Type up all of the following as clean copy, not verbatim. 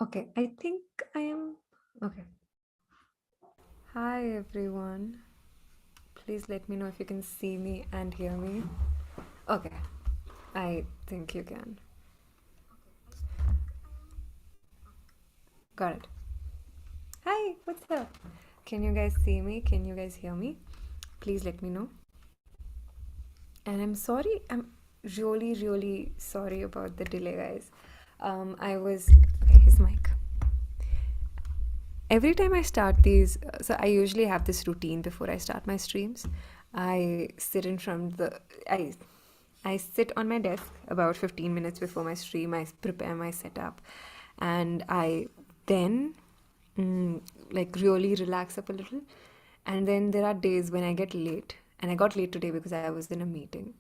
Okay, I think I am. Okay. Hi everyone. Please let me know if you can see me and hear me. Okay, I think you can. Got it. Hi, what's up? Can you guys see me? Can you guys hear me? Please let me know. And I'm sorry, I'm really sorry about the delay, guys. I was. His mic. Every time I start these, so I usually have this routine before I start my streams. I sit in front of the. I sit on my desk about 15 minutes before my stream. I prepare my setup, and I then like really relax up a little. And then there are days when I get late, and I got late today because I was in a meeting.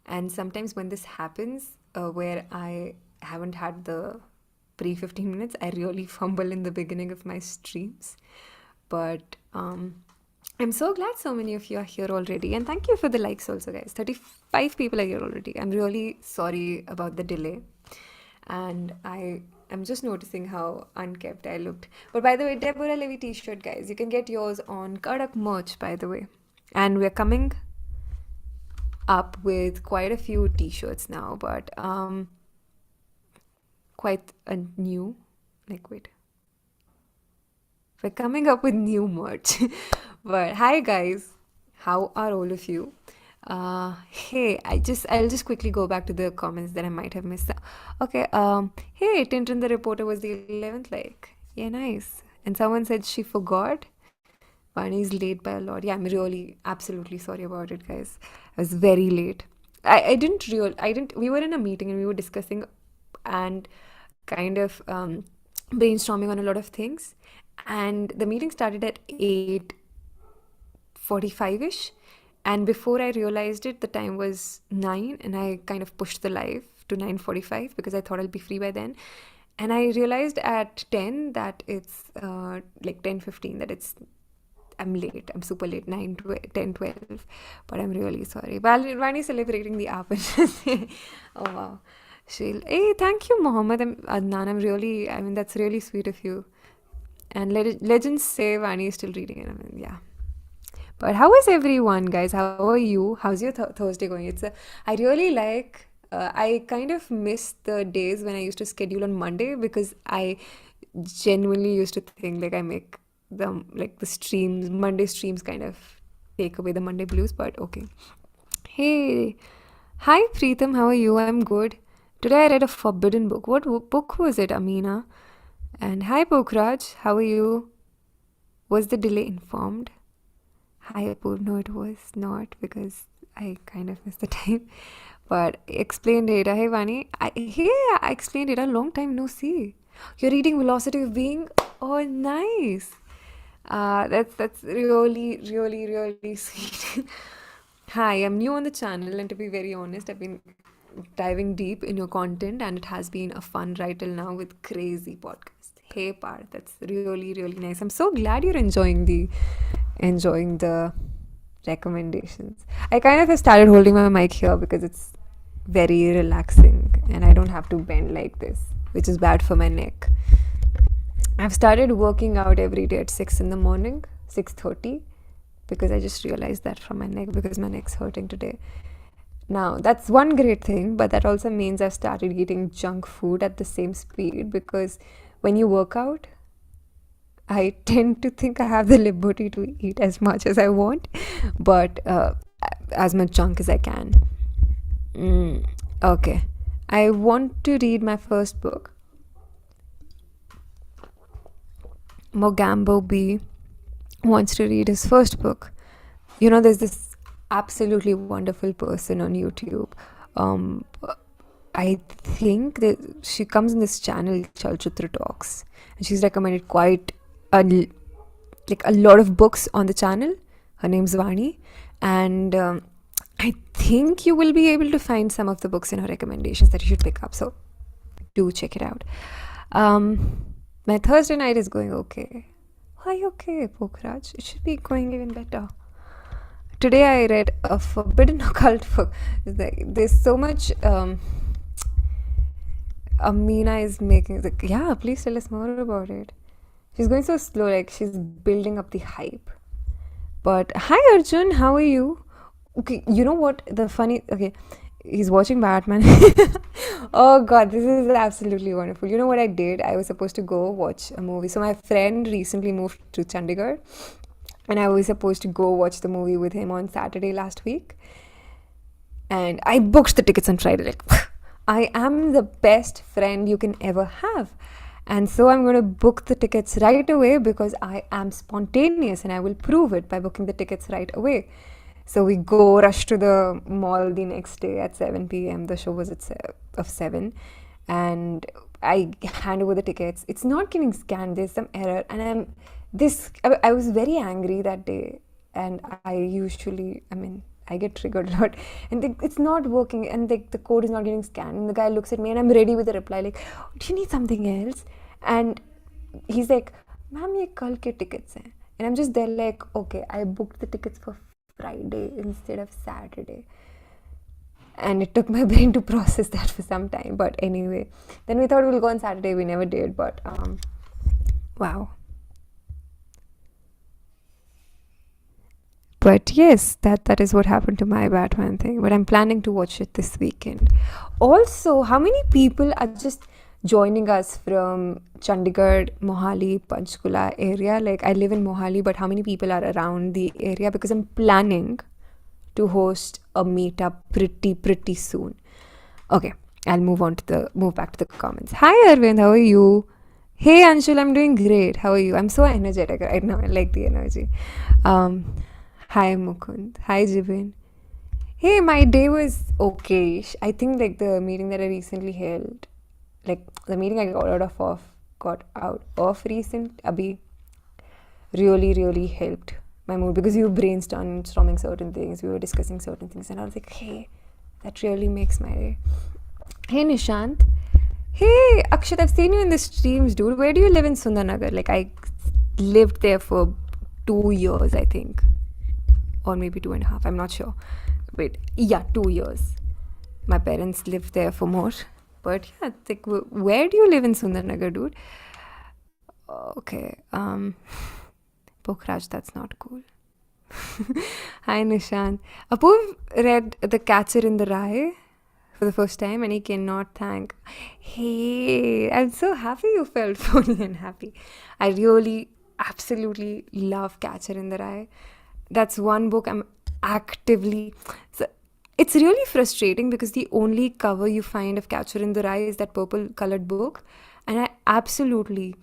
And sometimes when this happens, where I haven't had the pre 15 minutes, I really fumble in the beginning of my streams. But I'm so glad so many of you are here already. And thank you for the likes also, guys. 35 people are here already. I'm really sorry about the delay. And I'm just noticing how unkept I looked. But by the way, Deborah Levy t-shirt, guys. You can get yours on Kadak merch, by the way. And we're coming up with quite a few t-shirts now, but quite a new, like, wait. We're coming up with new merch. But hi guys, how are all of you? Hey, I'll just quickly go back to the comments that I might have missed. Okay, hey, Tintin the reporter was the 11th, like, yeah, nice. And someone said she forgot. Vaani is late by a lot. Yeah, I'm really absolutely sorry about it, guys. I was very late. We were in a meeting and we were discussing and kind of brainstorming on a lot of things. And the meeting started at 8:45ish, and before I realized it, the time was 9, and I kind of pushed the live to 9:45 because I thought I'll be free by then. And I realized at 10 that it's like 10:15 that I'm late. I'm super late. 9, 10, 12. But I'm really sorry. Vani celebrating the app. Oh, wow. Hey, thank you, Mohammed. Adnan. That's really sweet of you. And legends say Vani is still reading it. I mean, yeah. But how is everyone, guys? How are you? How's your Thursday going? I really like. I kind of miss the days when I used to schedule on Monday because I genuinely used to think like I make the streams, Monday streams kind of take away the Monday blues. But okay. Hey, hi Preetham. How are you? I'm good. Today I read a forbidden book. What book was it, Amina? And hi Pokraj. How are you? Was the delay informed? Hi, Apu. No, it was not because I kind of missed the time. But explain data. Hey, Vani. I explained it a long time no see. You're reading Velocity of Being. Oh, nice. That's really sweet. Hi, I'm new on the channel, and to be very honest, I've been diving deep in your content, and it has been a fun ride till now with crazy podcast. Hey, Parth, that's really nice. I'm so glad you're enjoying the recommendations. I kind of have started holding my mic here because it's very relaxing and I don't have to bend like this, which is bad for my neck. I've started working out every day at 6 in the morning, 6:30, because I just realized that from my neck because my neck's hurting today. Now, that's one great thing, but that also means I've started eating junk food at the same speed because when you work out, I tend to think I have the liberty to eat as much as I want, but as much junk as I can. Okay. I want to read my first book. Mogambo B wants to read his first book. You know, there's this absolutely wonderful person on YouTube. I think that she comes in this channel, Chalchitra Talks, and she's recommended quite a lot of books on the channel. Her name's Vaani, and I think you will be able to find some of the books in her recommendations that you should pick up. So do check it out. My Thursday night is going okay. Why okay, Pokraj? It should be going even better. Today I read a forbidden occult book. There's so much Amina is making like, yeah, please tell us more about it. She's going so slow, like she's building up the hype. But hi Arjun, how are you? Okay, you know what? The funny okay, he's watching Batman. Oh god, this is absolutely wonderful. You know what I did? I was supposed to go watch a movie. So my friend recently moved to Chandigarh, and I was supposed to go watch the movie with him on Saturday last week. And I booked the tickets on Friday. Like, I am the best friend you can ever have. And so I'm going to book the tickets right away because I am spontaneous and I will prove it by booking the tickets right away. So we go rush to the mall the next day at 7 p.m. The show was at 7, and I hand over the tickets. It's not getting scanned. There's some error, and I was very angry that day, and I get triggered a lot, and it's not working, and the code is not getting scanned. And the guy looks at me, and I'm ready with a reply like, "Do you need something else?" And he's like, "Ma'am, ye kal ke tickets hain." And I'm just there like, okay, I booked the tickets for Friday instead of Saturday. And it took my brain to process that for some time. But anyway, then we thought we'll go on Saturday. We never did, but wow. But yes, that is what happened to my Batman thing. But I'm planning to watch it this weekend. Also, how many people are just joining us from Chandigarh, Mohali, Panchkula area? Like, I live in Mohali, but how many people are around the area? Because I'm planning to host a meetup pretty soon. Okay, I'll move back to the comments. Hi Arvind, how are you? Hey Anshul, I'm doing great. How are you? I'm so energetic right now. I like the energy. Hi Mukund. Hi Jibin. Hey, my day was okay. I think like the meeting that I recently held, like the meeting I got out of recent, Abhi, really helped my mood because you were brainstorming certain things, we were discussing certain things, and I was like, hey, that really makes my day. Hey Nishant. Hey Akshat, I've seen you in the streams, dude. Where do you live in Sundarnagar? Like, I lived there for 2 years, I think, or maybe 2.5, I'm not sure. Wait, yeah, 2 years. My parents lived there for more. But yeah, like, where do you live in Sundarnagar, dude? Okay, Pokhraj, that's not cool. Hi Nishant. Apu read The Catcher in the Rye for the first time and he cannot thank. Hey, I'm so happy you felt funny and happy. I really absolutely love Catcher in the Rye. That's one book I'm actively... It's really frustrating because the only cover you find of Catcher in the Rye is that purple colored book, and I absolutely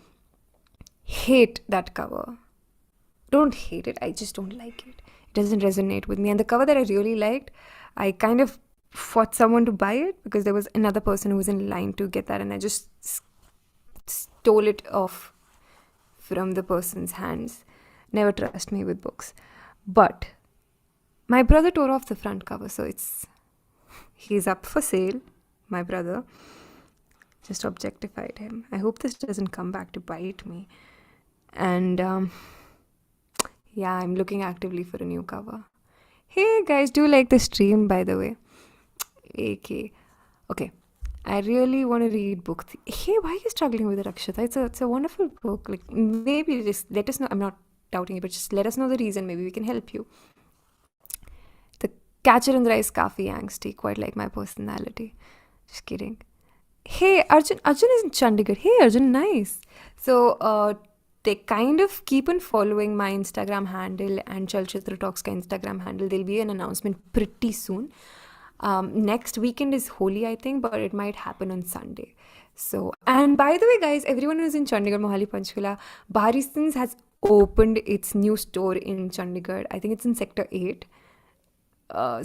hate that cover. Don't hate it, I just don't like it. It doesn't resonate with me. And the cover that I really liked, I kind of fought someone to buy it because there was another person who was in line to get that, and I just stole it off from the person's hands. Never trust me with books. But my brother tore off the front cover, so he's up for sale. My brother just objectified him. I hope this doesn't come back to bite me. And yeah, I'm looking actively for a new cover. Hey guys, do like the stream, by the way. Okay, I really want to read books. Hey, why are you struggling with it, Akshata? It's a wonderful book. Like, maybe just let us know. I'm not doubting it, but just let us know the reason. Maybe we can help you. The Catcher in the Rye is kafi angsty, quite like my personality. Just kidding. Hey, Arjun is in Chandigarh. Hey, Arjun, nice. So, they kind of keep on following my Instagram handle and Chalchitra Talks ka Instagram handle. There'll be an announcement pretty soon. Next weekend is Holi, I think, but it might happen on Sunday. So, and by the way, guys, everyone who's in Chandigarh, Mohali, Panchkula, Barisons has opened its new store in Chandigarh. I think it's in Sector 8,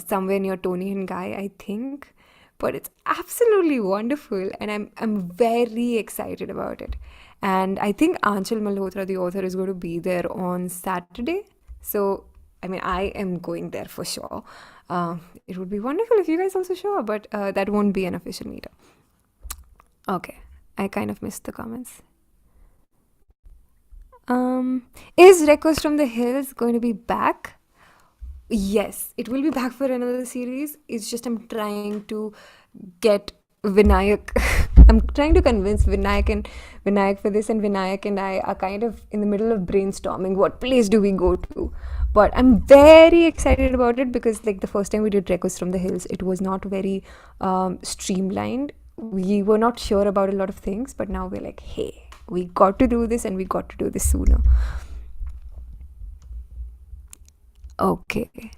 somewhere near Tony and Guy, I think. But it's absolutely wonderful, and I'm very excited about it. And I think Aanchal Malhotra, the author, is going to be there on Saturday. So, I mean, I am going there for sure. It would be wonderful if you guys also show up, but that won't be an official meetup. Okay, I kind of missed the comments. Is Reccos from the Hills going to be back? Yes, it will be back for another series. It's just I'm trying to get Vinayak. I'm trying to convince Vinayak for this, and Vinayak and I are kind of in the middle of brainstorming what place do we go to. But I'm very excited about it because like the first time we did Reccos from the Hills, it was not very streamlined. We were not sure about a lot of things, but now we're like, hey, we got to do this, and we got to do this sooner. Okay.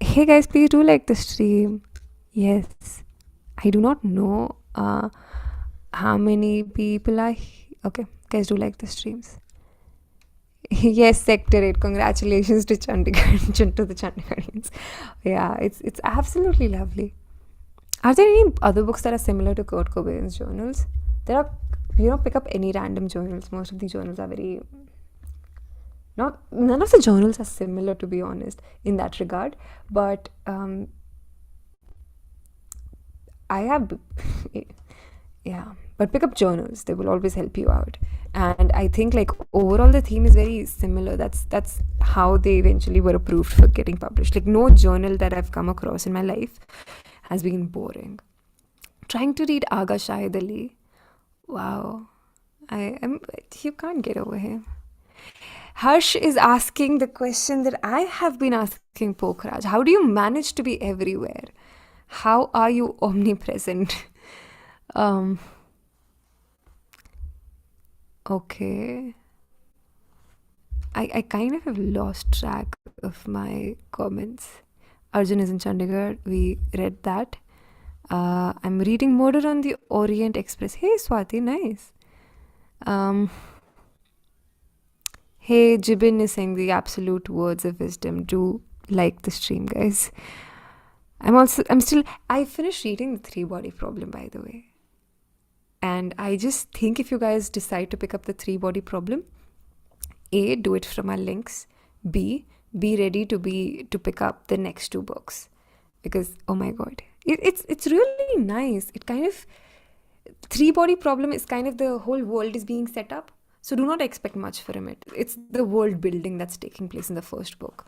Hey guys, please do like the stream. Yes. I do not know how many people are. Okay, guys, do like the streams. Yes, Sector 8. Congratulations to Chandigarh, to the Chandigarhians. Yeah, it's absolutely lovely. Are there any other books that are similar to Kurt Cobain's journals? There are, pick up any random journals. Most of the journals are very. None of the journals are similar, to be honest, in that regard. But I have. Yeah, but pick up journals. They will always help you out. And I think like overall the theme is very similar. That's how they eventually were approved for getting published. Like no journal that I've come across in my life has been boring. Trying to read Aga Shahid Ali. Wow. You can't get over him. Harsh is asking the question that I have been asking Pokhraj. How do you manage to be everywhere? How are you omnipresent? Okay. I kind of have lost track of my comments. Arjun is in Chandigarh. We read that. I'm reading Murder on the Orient Express. Hey, Swati, nice. Hey, Jibin is saying the absolute words of wisdom. Do like the stream, guys. I finished reading The Three Body Problem, by the way. And I just think if you guys decide to pick up The Three Body Problem, A, do it from our links. B, be ready to pick up the next two books. Because, oh my god, it's really nice. It kind of, Three Body Problem is kind of the whole world is being set up. So do not expect much from it. It's the world building that's taking place in the first book.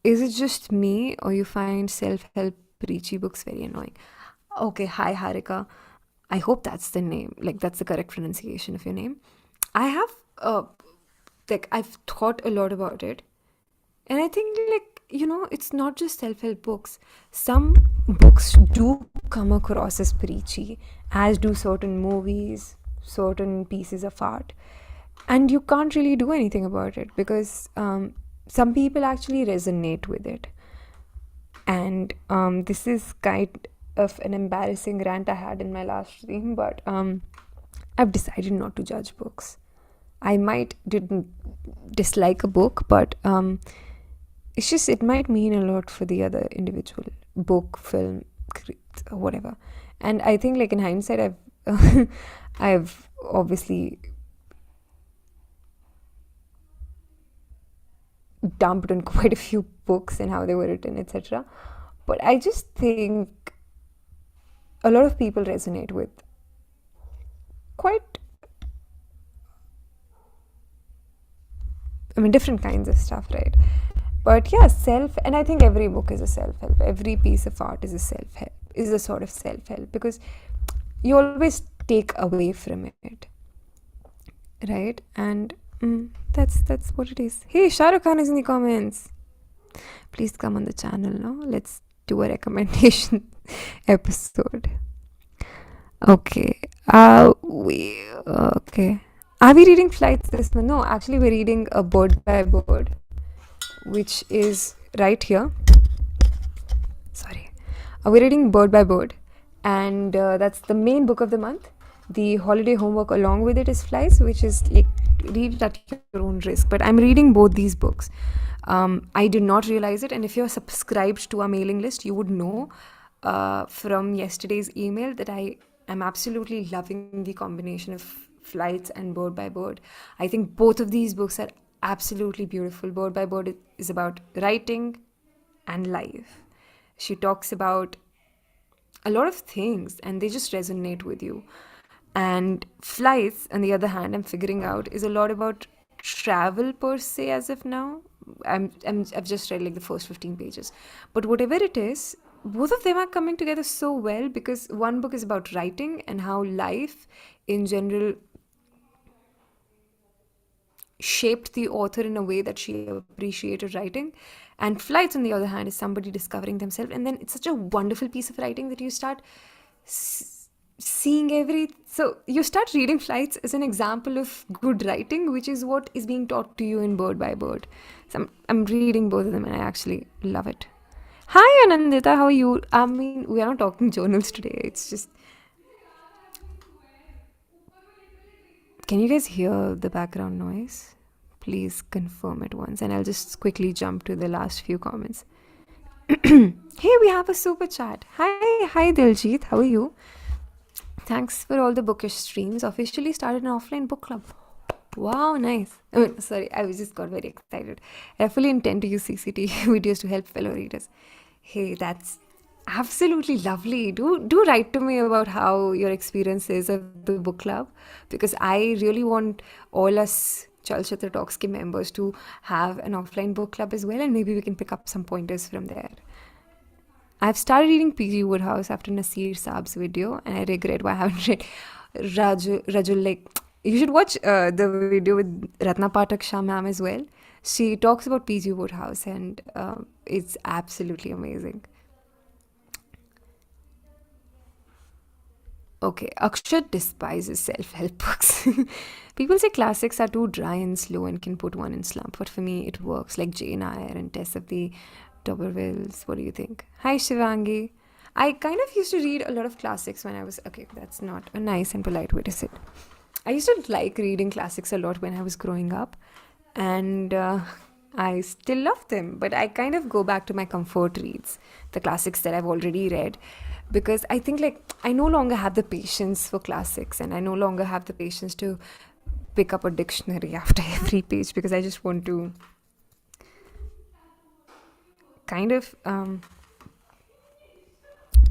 Is it just me or you find self-help preachy books very annoying? Okay, hi Harika. I hope that's the name. Like that's the correct pronunciation of your name. I have I've thought a lot about it. And I think it's not just self-help books. Some books do come across as preachy, as do certain movies, certain pieces of art. And you can't really do anything about it because some people actually resonate with it. And this is kind of an embarrassing rant I had in my last stream, but I've decided not to judge books. I might didn't dislike a book, but it's just it might mean a lot for the other individual book, film, whatever. And I think like in hindsight, I've obviously dumped on quite a few books and how they were written, etc. But I just think a lot of people resonate with different kinds of stuff, right? But yeah, and I think every book is a self-help. Every piece of art is a self-help, is a sort of self-help because you always take away from it, right? And that's what it is. Hey, Shah Rukh Khan is in the comments. Please come on the channel now. Let's do a recommendation episode. Okay. Okay. Are we reading Flights this month? No, actually we're reading a Bird by Bird, which is right here. Sorry. We're reading Bird by Bird, and that's the main book of the month. The holiday homework along with it is Flights, which is like read it at your own risk. But I'm reading both these books. I did not realize it, and if you're subscribed to our mailing list, you would know from yesterday's email that I am absolutely loving the combination of Flights and Bird by Bird. I think both of these books are absolutely beautiful. Bird by Bird is about writing and life. She talks about a lot of things and they just resonate with you. And Flights, on the other hand, I'm figuring out is a lot about travel per se as of now. I've just read like the first 15 pages. But whatever it is, both of them are coming together so well, because one book is about writing and how life in general shaped the author in a way that she appreciated writing, and Flights, on the other hand, is somebody discovering themselves. And then it's such a wonderful piece of writing that you start seeing so you start reading Flights as an example of good writing, which is what is being taught to you in Bird by Bird. So I'm reading both of them and I actually love it. Hi Anandita, how are you? I mean, we are not talking journals today. It's just, can you guys hear the background noise? Please confirm it once, and I'll just quickly jump to the last few comments. Hey, we have a super chat. Hi Diljit, how are you? Thanks for all the bookish streams. Officially started an offline book club. Wow, nice. Sorry, I just got very excited. I fully intend to use CCT videos to help fellow readers. Hey, that's absolutely lovely. Do write to me about how your experience is of the book club, because I really want all us Chalchitra Talks ki members to have an offline book club as well, and maybe we can pick up some pointers from there. I've started reading P.G. Woodhouse after Nasir Saab's video, and I regret why I haven't read Rajul. Like, you should watch the video with Ratna Pathak Shah ma'am as well. She talks about P.G. Woodhouse, and it's absolutely amazing. Okay, Akshat despises self-help books. People say classics are too dry and slow and can put one in slump, but for me it works, like Jane Eyre and Tess of the Dobbervilles. What do you think? Hi Shivangi. I kind of used to read a lot of classics when I was... Okay, that's not a nice and polite way to say it. I used to like reading classics a lot when I was growing up, and I still love them, but I kind of go back to my comfort reads, the classics that I've already read, because I think, like, I no longer have the patience for classics, and I no longer have the patience to pick up a dictionary after every page, because I just want to kind of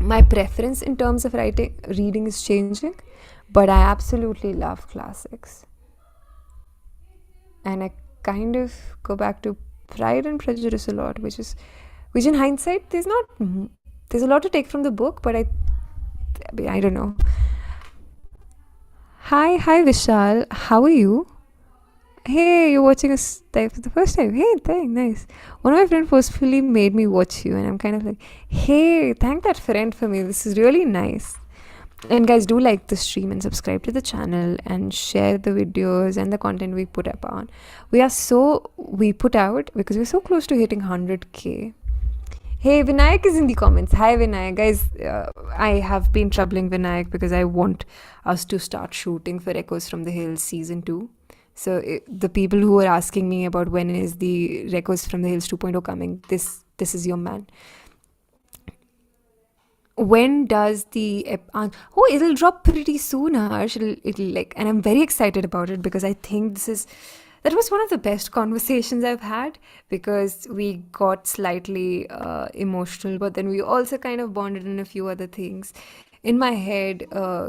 my preference in terms of reading is changing, but I absolutely love classics, and I kind of go back to Pride and Prejudice a lot, which in hindsight there's a lot to take from the book, but I don't know. Hi Vishal, how are you? Hey, you're watching us for the first time. Hey, thanks, nice. One of my friends forcefully made me watch you, and I'm kind of like, hey, thank that friend for me. This is really nice. And guys, do like the stream and subscribe to the channel and share the videos and the content we put up on. We put out, because we're so close to hitting 100k. Hey, Vinayak is in the comments. Hi, Vinayak. Guys, I have been troubling Vinayak because I want us to start shooting for Reccos from the Hills Season 2. So the people who are asking me about when is the Reccos from the Hills 2.0 coming, this is your man. When does the... it'll drop pretty soon, Harsh. It'll like, and I'm very excited about it, because I think that was one of the best conversations I've had, because we got slightly emotional, but then we also kind of bonded in a few other things. In my head,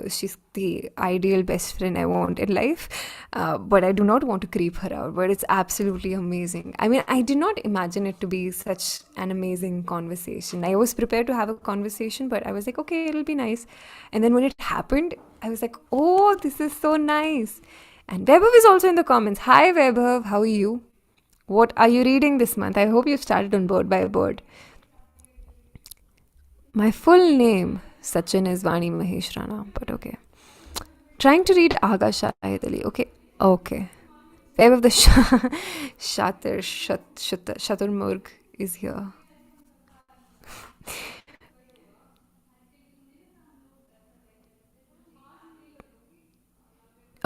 she's the ideal best friend I want in life, but I do not want to creep her out, but it's absolutely amazing. I mean, I did not imagine it to be such an amazing conversation. I was prepared to have a conversation, but I was like, okay, it'll be nice. And then when it happened, I was like, oh, this is so nice. And Vaibhav is also in the comments. Hi Vaibhav, how are you? What are you reading this month? I hope you've started on Bird by Bird. My full name, Sachin, is Vaani Mahesh Rana, but okay. Trying to read Aga Shahid Ali. Okay. Vaibhav the Shaturmurg is here.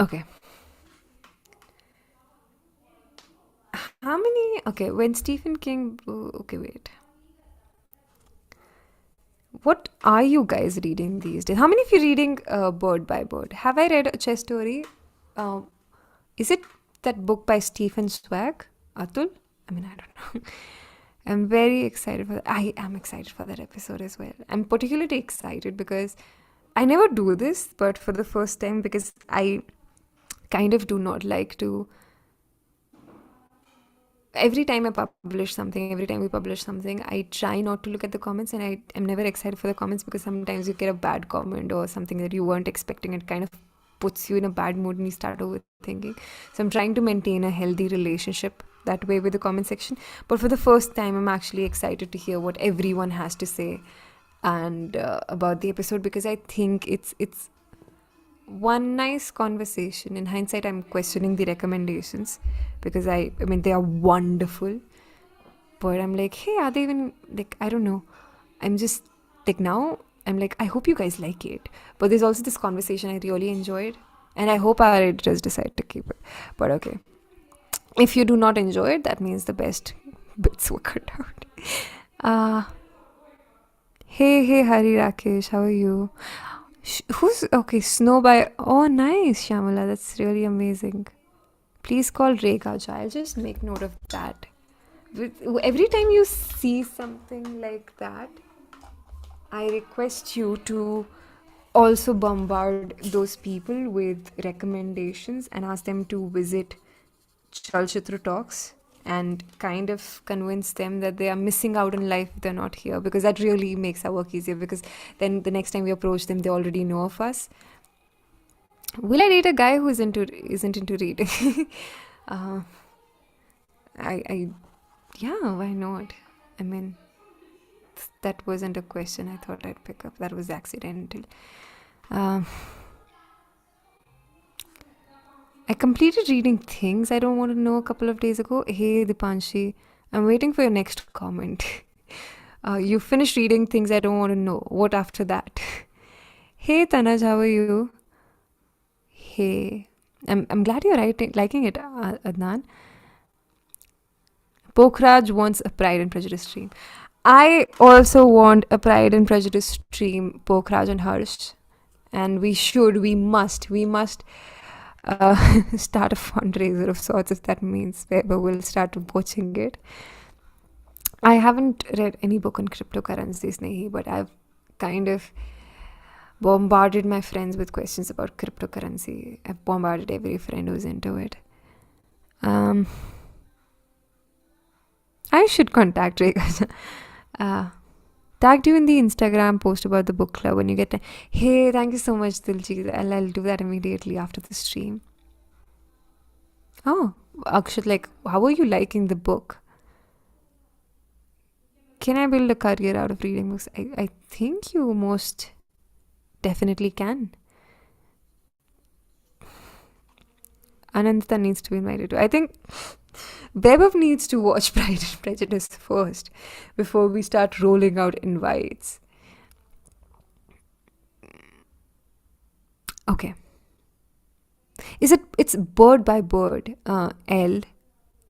Okay. How many... Okay, when Stephen King... Okay, wait. What are you guys reading these days? How many of you reading Bird by Bird? Have I read a chess story? Is it that book by Stephen Zweig? Atul? I mean, I don't know. I'm very excited for that. I am excited for that episode as well. I'm particularly excited because I never do this, but for the first time, because I kind of do not like to every time every time we publish something, I try not to look at the comments, and I am never excited for the comments, because sometimes you get a bad comment or something that you weren't expecting. It kind of puts you in a bad mood and you start overthinking. So I'm trying to maintain a healthy relationship that way with the comment section. But for the first time, I'm actually excited to hear what everyone has to say and about the episode, because I think it's one nice conversation. In hindsight, I'm questioning the recommendations, because I mean, they are wonderful, but I'm like, hey, are they even, like, I don't know. I'm just like, now I'm like, I hope you guys like it. But there's also this conversation I really enjoyed, and I hope our editors decide to keep it. But okay, if you do not enjoy it, that means the best bits were cut out. uh hey Hari Rakesh, how are you? Who's okay? Snow by, oh nice, Shamala, that's really amazing. Please call Rekha. I'll just make note of that. Every time you see something like that, I request you to also bombard those people with recommendations and ask them to visit Chalchitra Talks and kind of convince them that they are missing out on life if they're not here, because that really makes our work easier, because then the next time we approach them, they already know of us. Will I date a guy who isn't into reading? uh, I yeah, why not? I mean, that wasn't a question I thought I'd pick up. That was accidental. Um, I completed reading Things I Don't Want to Know a couple of days ago. Hey, Dipanshi, I'm waiting for your next comment. You finished reading Things I Don't Want to Know. What after that? Hey, Tanaj, how are you? Hey, I'm glad you're liking it, Adnan. Pokhraj wants a Pride and Prejudice stream. I also want a Pride and Prejudice stream, Pokhraj and Harsh. And we must start a fundraiser of sorts, if that means Weber will start watching it. I haven't read any book on cryptocurrencies, Nehi, but I've kind of bombarded my friends with questions about cryptocurrency. I've bombarded every friend who's into it. I should contact Rekha. Tagged you in the Instagram post about the book club when you get time. Hey, thank you so much, Diljit. I'll do that immediately after the stream. Oh, Akshat, like, how are you liking the book? Can I build a career out of reading books? I think you most definitely can. Anantha needs to be invited too. I think Vaibhav needs to watch Pride and Prejudice first before we start rolling out invites. Okay. It's Bird by Bird, L.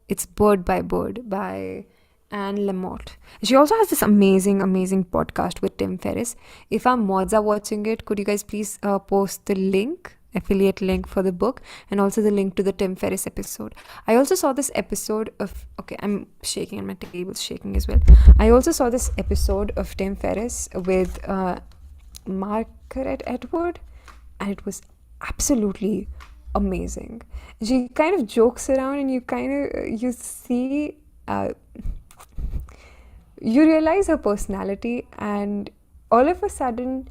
It's Bird by Anne Lamott. She also has this amazing podcast with Tim Ferriss. If our mods are watching it, could you guys please post the link, affiliate link for the book, and also the link to the Tim Ferriss episode. I also saw this episode of, okay, I'm shaking and my table's shaking as well. I also saw this episode of Tim Ferriss with Margaret Atwood, and it was absolutely amazing. She kind of jokes around, and you see, you realize her personality, and all of a sudden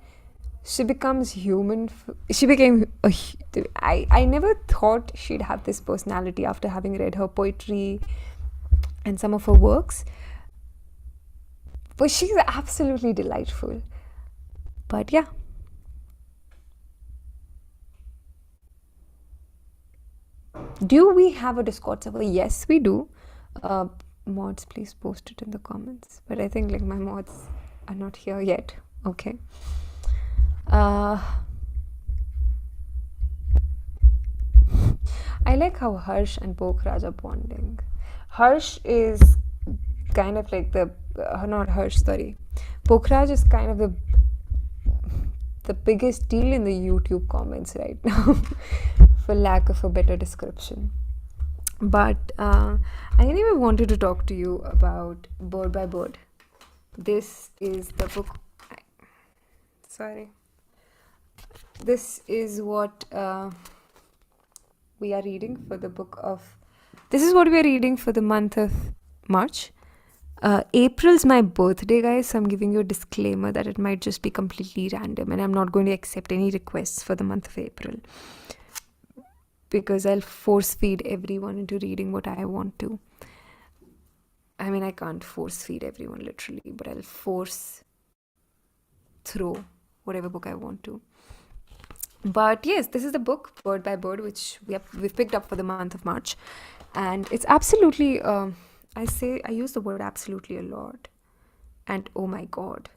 she becomes human. She became I never thought she'd have this personality after having read her poetry and some of her works, but she's absolutely delightful. But yeah, do we have a Discord server? Yes, we do. Mods, please post it in the comments. But I think like my mods are not here yet. Okay. I like how Harsh and Pokhraj are bonding. Harsh is kind of like not Harsh, sorry. Pokhraj is kind of the biggest deal in the YouTube comments right now, for lack of a better description. But I anyway wanted to talk to you about Bird by Bird. This is the book. Sorry. This is what we are reading for the book of This is what we are reading for the month of March. April's my birthday, guys, so I'm giving you a disclaimer that it might just be completely random, and I'm not going to accept any requests for the month of April because I'll force feed everyone into reading what I want to. I mean, I can't force feed everyone literally, but I'll force throw whatever book I want to. But yes, this is the book Bird by Bird, which we've picked up for the month of March, and it's absolutely. I use the word absolutely a lot, and oh my god.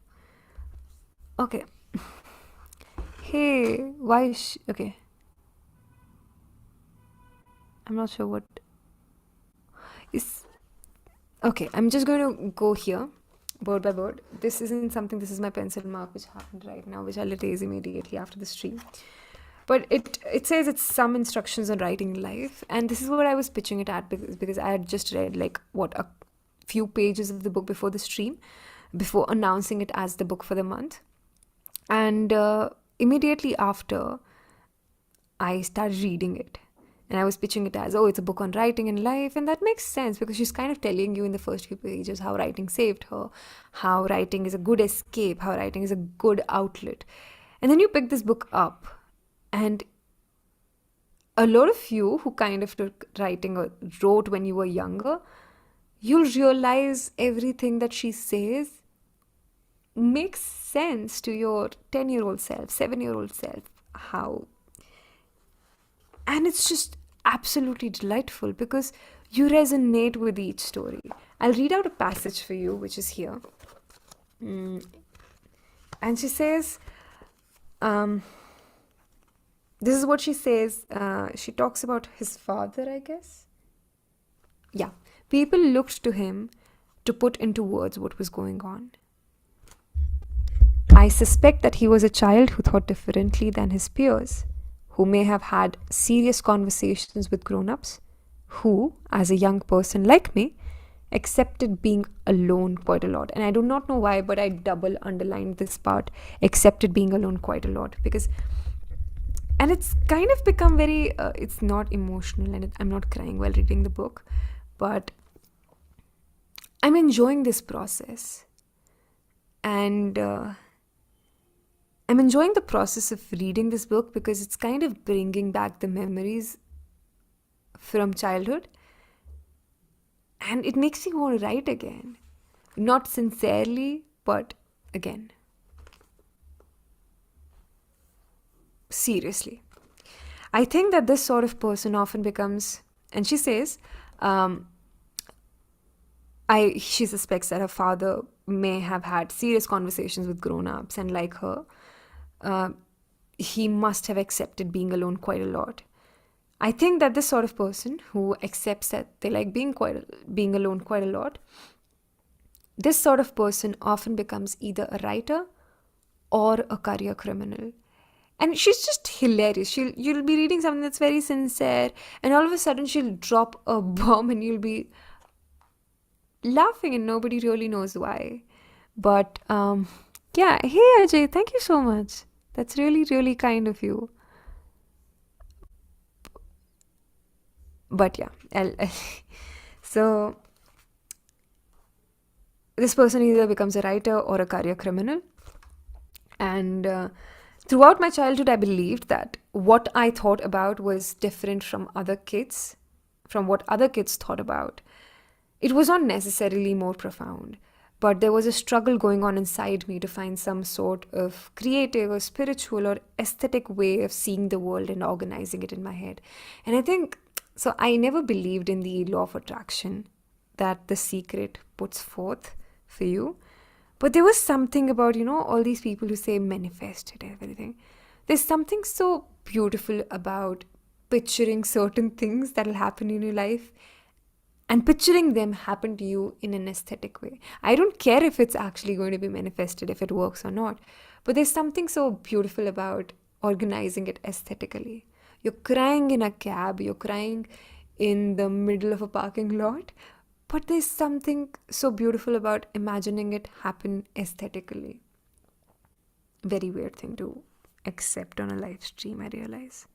Okay. Hey, why? Okay. I'm not sure what is. Okay, I'm just going to go here, word by word. This isn't something. This is my pencil mark, which happened right now, which I'll erase immediately after the stream. But it says it's some instructions on writing life, and this is what I was pitching it at because I had just read like a few pages of the book before the stream, before announcing it as the book for the month, and immediately after, I started reading it. And I was pitching it as, oh, it's a book on writing and life. And that makes sense because she's kind of telling you in the first few pages how writing saved her, how writing is a good escape, how writing is a good outlet. And then you pick this book up, and a lot of you who kind of took writing or wrote when you were younger, you'll realize everything that she says makes sense to your 10-year-old self, 7-year-old self, how. And it's just absolutely delightful because you resonate with each story. I'll read out a passage for you, which is here. And she says, this is what she says. She talks about his father, I guess. Yeah. People looked to him to put into words what was going on. I suspect that he was a child who thought differently than his peers, who may have had serious conversations with grown-ups, who, as a young person like me, accepted being alone quite a lot. And I do not know why, but I double underlined this part, accepted being alone quite a lot, because, and it's kind of become very, it's not emotional, and I'm not crying while reading the book, but I'm enjoying this process. And I'm enjoying the process of reading this book because it's kind of bringing back the memories from childhood. And it makes me want to write again. Not sincerely, but again. Seriously. I think that this sort of person often becomes, and she says, she suspects that her father may have had serious conversations with grown-ups, and like her, he must have accepted being alone quite a lot. I think that this sort of person who accepts that they like being alone quite a lot, this sort of person often becomes either a writer or a career criminal. And she's just hilarious. You'll be reading something that's very sincere, and all of a sudden she'll drop a bomb and you'll be laughing and nobody really knows why. But yeah, hey Ajay, thank you so much. That's really, really kind of you. But yeah, so this person either becomes a writer or a career criminal. And throughout my childhood, I believed that what I thought about was different from other kids, from what other kids thought about. It was not necessarily more profound, but there was a struggle going on inside me to find some sort of creative or spiritual or aesthetic way of seeing the world and organizing it in my head. And I think, so I never believed in the law of attraction that The Secret puts forth for you. But there was something about, all these people who say manifest it and everything. There's something so beautiful about picturing certain things that will happen in your life and picturing them happen to you in an aesthetic way. I don't care if it's actually going to be manifested, if it works or not. But there's something so beautiful about organizing it aesthetically. You're crying in a cab, you're crying in the middle of a parking lot, but there's something so beautiful about imagining it happen aesthetically. Very weird thing to accept on a live stream, I realize.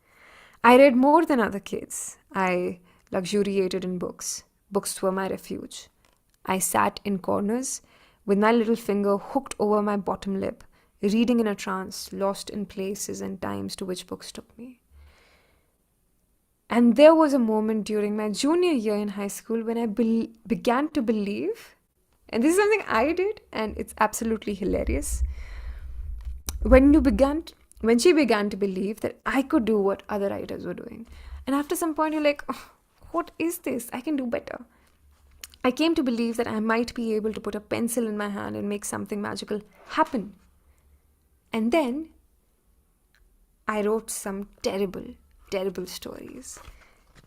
I read more than other kids. I luxuriated in books. Books were my refuge. I sat in corners with my little finger hooked over my bottom lip, reading in a trance, lost in places and times to which books took me. And there was a moment during my junior year in high school when I began to believe, and this is something I did, and it's absolutely hilarious. When she began to believe that I could do what other writers were doing. And after some point, you're like, "Oh, what is this? I can do better." I came to believe that I might be able to put a pencil in my hand and make something magical happen. And then I wrote some terrible, terrible stories.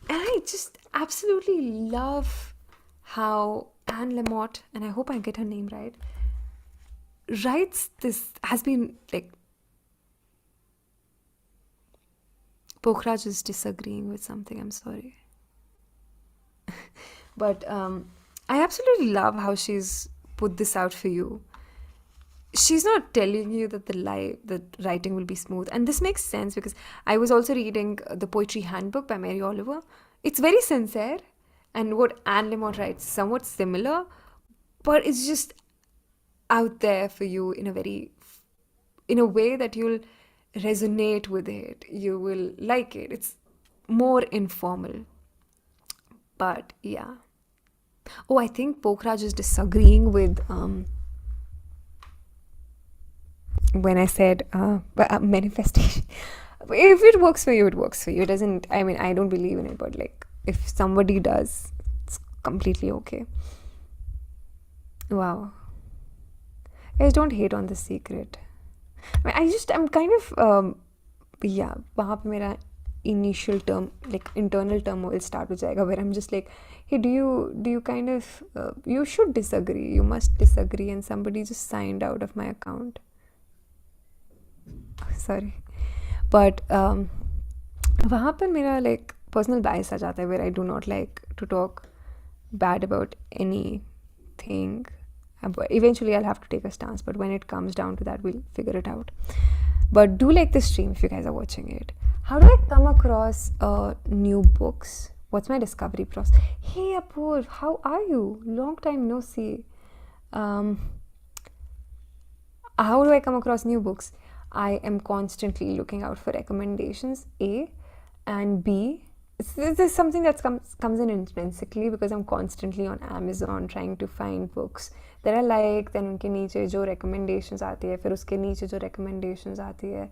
And I just absolutely love how Anne Lamott, and I hope I get her name right, writes this, has been like, Pokhraj is disagreeing with something, I'm sorry. But I absolutely love how she's put this out for you. She's not telling you that the writing will be smooth. And this makes sense because I was also reading the Poetry Handbook by Mary Oliver. It's very sincere, and what Anne Lamott writes is somewhat similar, but it's just out there for you in a way that you'll resonate with it. You will like it. It's more informal. But yeah. Oh, I think Pokhraj is disagreeing with when I said manifestation. If it works for you, it works for you. It doesn't, I mean, I don't believe in it, but like if somebody does, it's completely okay. Wow. Guys, don't hate on The Secret. I'm kind of, yeah, वहाँ पे मेरा initial term, like internal turmoil start हो जाएगा where I'm just like, hey, do you kind of, you should disagree, you must disagree, and somebody just signed out of my account. Sorry. But वहाँ पर मेरा like personal bias आ जाता है where I do not like to talk bad about anything. Eventually I'll have to take a stance, but when it comes down to that, we'll figure it out. But do like this stream if you guys are watching it. How do I come across new books? What's my discovery process? Hey Apur, how are you? Long time no see. How do I come across new books? I am constantly looking out for recommendations, A, and B. This is something that comes in intrinsically because I'm constantly on Amazon trying to find books that I like. Then उनके नीचे जो recommendations आती है, फिर उसके नीचे जो recommendations आती है,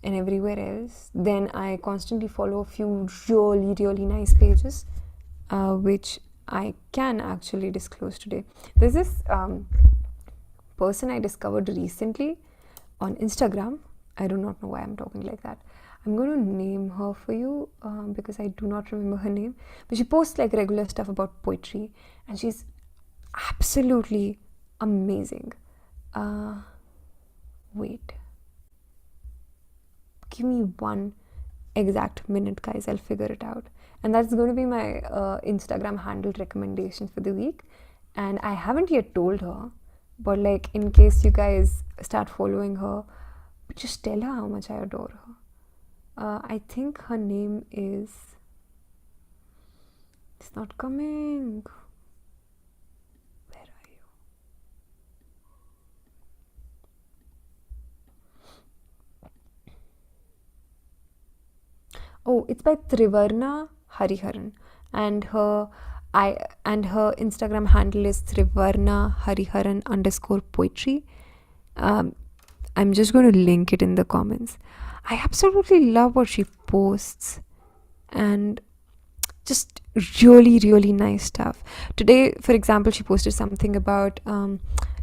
and everywhere else. Then I constantly follow a few really, really nice pages, which I can actually disclose today. There's this person I discovered recently on Instagram. I do not know why I'm talking like that. I'm going to name her for you because I do not remember her name. But she posts like regular stuff about poetry, and she's absolutely amazing. Wait. Give me 1 exact minute, guys. I'll figure it out. And that's going to be my Instagram handle recommendation for the week. And I haven't yet told her, but like in case you guys start following her, just tell her how much I adore her. I think her name is... It's not coming. Where are you? Oh, it's by Trivarna Hariharan, and her Instagram handle is Trivarna Hariharan _poetry. I'm just going to link it in the comments. I absolutely love what she posts, and just really, really nice stuff. Today, for example, she posted something about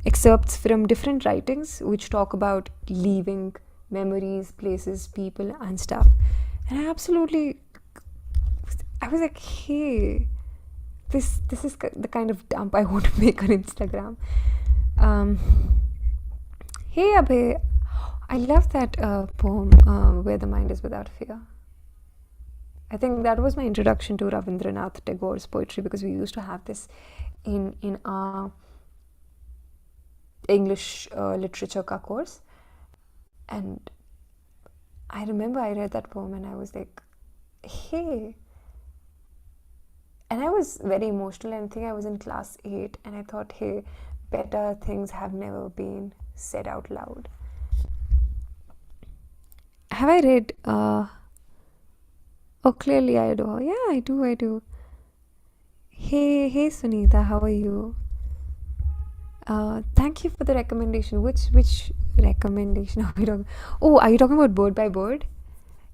excerpts from different writings which talk about leaving memories, places, people, and stuff. And I was like, hey, this is the kind of dump I want to make on Instagram. Hey Abhay, I love that poem, Where the Mind is Without Fear. I think that was my introduction to Rabindranath Tagore's poetry, because we used to have this in our English literature ka course. And I remember I read that poem and I was like, hey, And I was very emotional, and I think I was in class 8, and I thought, hey, better things have never been said out loud. Have I read Oh, clearly I do. Yeah, I do. Hey Sunita, how are you? Thank you for the recommendation. Which recommendation are we talking? Oh, are you talking about Bird by Bird?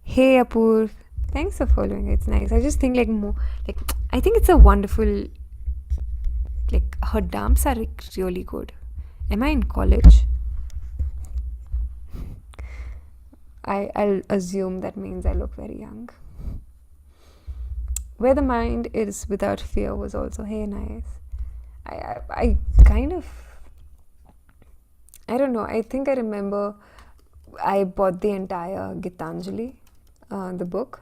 Hey Apurv, thanks for following. It's nice. I just think I think it's a wonderful, her dumps are really good. Am I in college? I'll assume that means I look very young. Where the Mind is Without Fear was also, hey, nice. I kind of, I don't know, I think I remember I bought the entire Gitanjali, the book,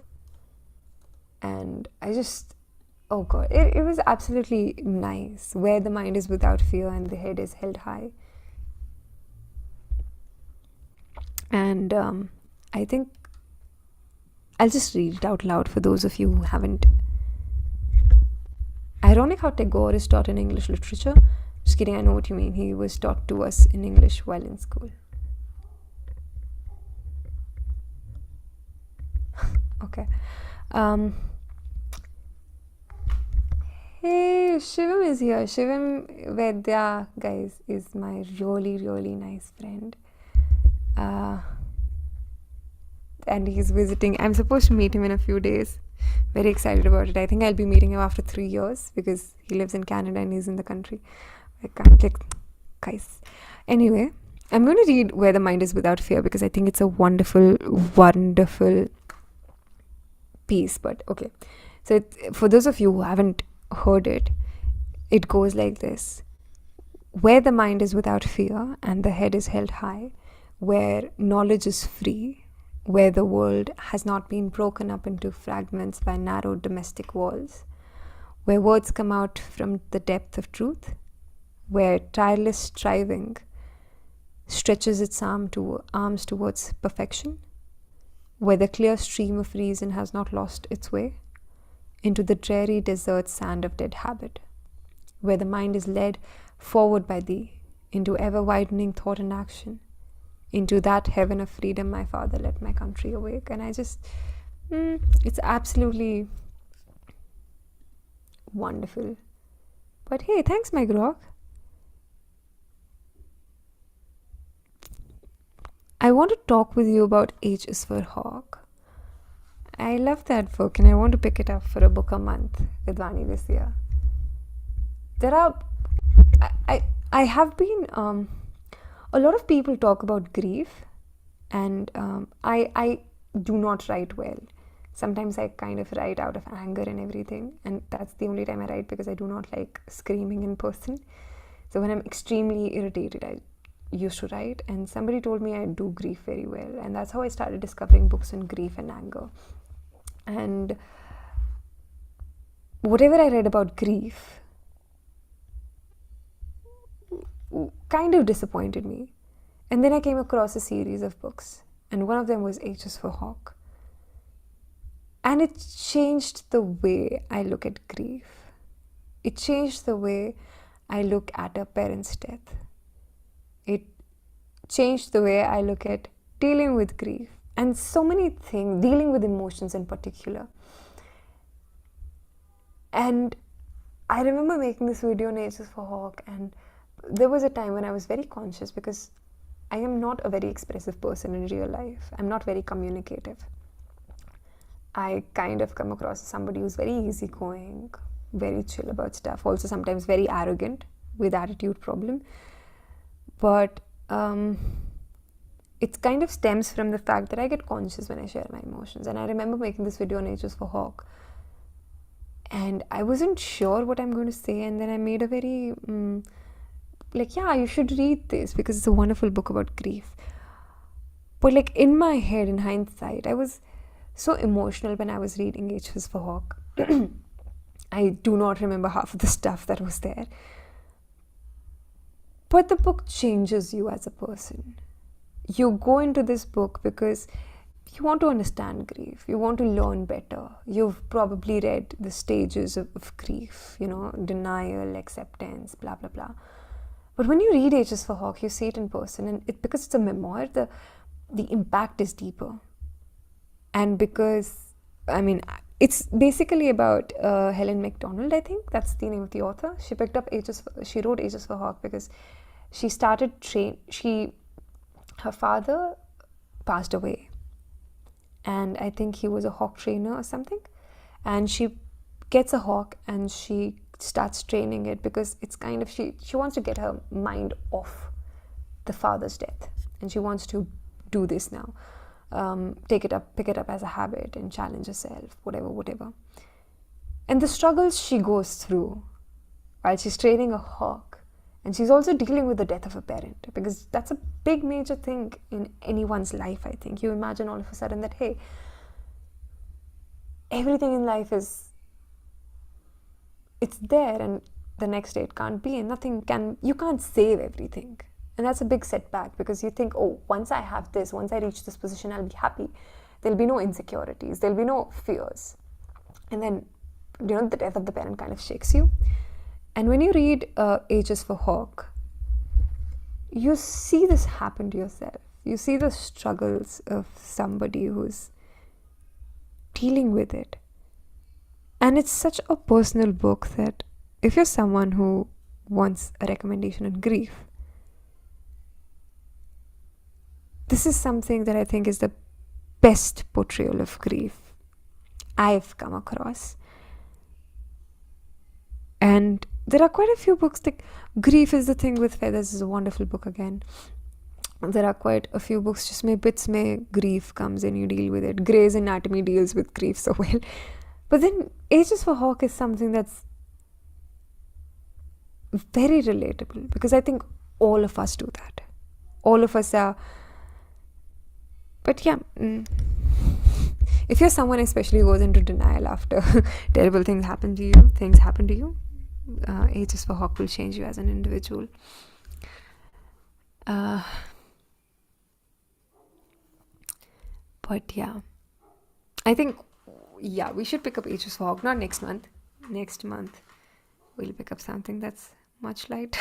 and I just, oh god, it was absolutely nice. Where the Mind is Without Fear and the Head is Held High. And I think I'll just read it out loud for those of you who haven't. Ironic how Tagore is taught in English literature. Just kidding, I know what you mean. He was taught to us in English while in school. Okay. Hey, Shivam is here. Shivam Vedya, guys, is my really, really nice friend. And he's visiting. I'm supposed to meet him in a few days. Very excited about it. I think I'll be meeting him after 3 years because he lives in Canada and he's in the country. I can't, guys. Anyway, I'm going to read Where the Mind is Without Fear because I think it's a wonderful, wonderful piece. But okay. So for those of you who haven't heard it, it goes like this. Where the mind is without fear and the head is held high, where knowledge is free, where the world has not been broken up into fragments by narrow domestic walls, where words come out from the depth of truth, where tireless striving stretches its arms towards perfection, where the clear stream of reason has not lost its way into the dreary desert sand of dead habit, where the mind is led forward by thee into ever-widening thought and action, into that heaven of freedom, my father, let my country awake. And I just, it's absolutely wonderful. But hey, thanks, my grok. I want to talk with you about H is for Hawk. I love that book and I want to pick it up for a book a month with Vaani this year. I have been, a lot of people talk about grief, and I do not write well. Sometimes I kind of write out of anger and everything, and that's the only time I write because I do not like screaming in person. So when I'm extremely irritated, I used to write, and somebody told me I do grief very well, and that's how I started discovering books on grief and anger. And whatever I read about grief kind of disappointed me. And then I came across a series of books, and one of them was H is for Hawk. And it changed the way I look at grief. It changed the way I look at a parent's death. It changed the way I look at dealing with grief and so many things, dealing with emotions in particular. And I remember making this video on H is for Hawk, and there was a time when I was very conscious because I am not a very expressive person in real life. I'm not very communicative. I kind of come across as somebody who's very easygoing, very chill about stuff, also sometimes very arrogant with attitude problem. But it kind of stems from the fact that I get conscious when I share my emotions. And I remember making this video on H is for Hawk, and I wasn't sure what I'm going to say, and then I made a very yeah, you should read this because it's a wonderful book about grief. But in my head, in hindsight, I was so emotional when I was reading H is for Hawk. I do not remember half of the stuff that was there. But the book changes you as a person. You go into this book because you want to understand grief, you want to learn better. You've probably read the stages of grief, denial, acceptance, blah, blah, blah. But when you read Ages for Hawk, you see it in person, and because it's a memoir, the impact is deeper. And because, it's basically about Helen MacDonald, I think. That's the name of the author. She wrote Ages for Hawk because she started her father passed away. And I think he was a hawk trainer or something. And she gets a hawk and she starts training it because it's kind of, she wants to get her mind off the father's death. And she wants to do this now. Pick it up as a habit and challenge herself, whatever. And the struggles she goes through while she's training a hawk. And she's also dealing with the death of a parent, because that's a big major thing in anyone's life, I think. You imagine all of a sudden that, hey, everything in life it's there, and the next day it can't be, and you can't save everything. And that's a big setback, because you think, oh, once I have this, once I reach this position, I'll be happy. There'll be no insecurities, there'll be no fears. And then, the death of the parent kind of shakes you. And when you read Ages for Hawk, you see this happen to yourself. You see the struggles of somebody who's dealing with it. And it's such a personal book that if you're someone who wants a recommendation on grief, this is something that I think is the best portrayal of grief I've come across. And there are quite a few books, like Grief is the Thing with Feathers is a wonderful book again. There are quite a few books, just bits mein grief comes and you deal with it. Grey's Anatomy deals with grief so well. But then Ages for Hawk is something that's very relatable, because I think all of us do that. All of us are. But yeah, if you're someone especially who goes into denial after terrible things happen to you, Ages for Hawk will change you as an individual. But yeah, I think, we should pick up Ages for Hawk, not next month. Next month, we'll pick up something that's much light.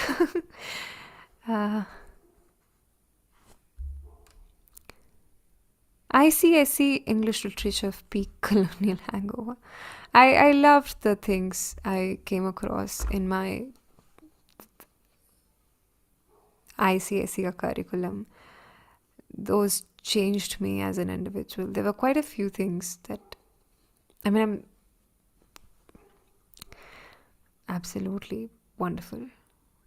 ICSE English Literature of Peak Colonial Hangover. I loved the things I came across in my ICSE curriculum. Those changed me as an individual. There were quite a few things that, I'm absolutely wonderful.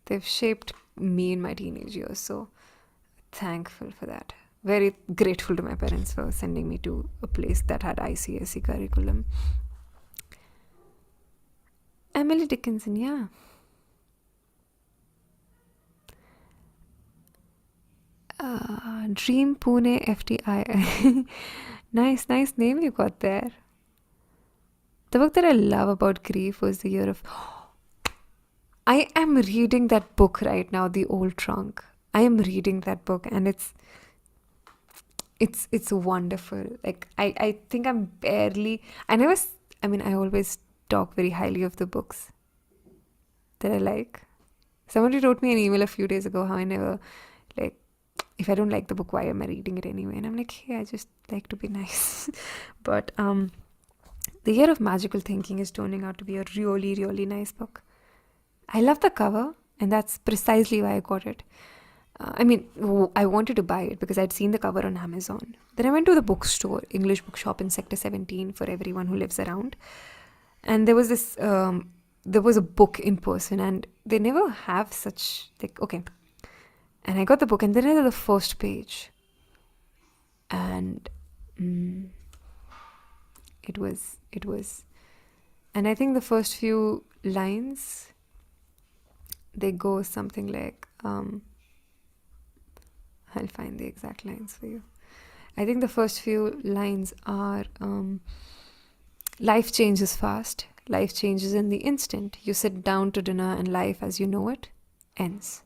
They've shaped me in my teenage years, so thankful for that. Very grateful to my parents for sending me to a place that had ICSE curriculum. Emily Dickinson, yeah. Dream Pune FTI. Nice name you got there. The book that I love about grief was The Year of... I am reading that book right now, The Old Trunk. I am reading that book, and it's wonderful. Like, I think I'm barely... I always talk very highly of the books that I like. Somebody wrote me an email a few days ago how I never, if I don't like the book, why am I reading it anyway? And I'm like, hey, I just like to be nice. But The Year of Magical Thinking is turning out to be a really, really nice book. I love the cover, and that's precisely why I got it. I wanted to buy it because I'd seen the cover on Amazon. Then I went to the bookstore, English bookshop in Sector 17 for everyone who lives around. And there was this, there was a book in person, and they never have such, okay. And I got the book, and then I read the first page. And it was, and I think the first few lines, they go something like, I'll find the exact lines for you. I think the first few lines are, life changes fast. Life changes in the instant. You sit down to dinner and life as you know it ends.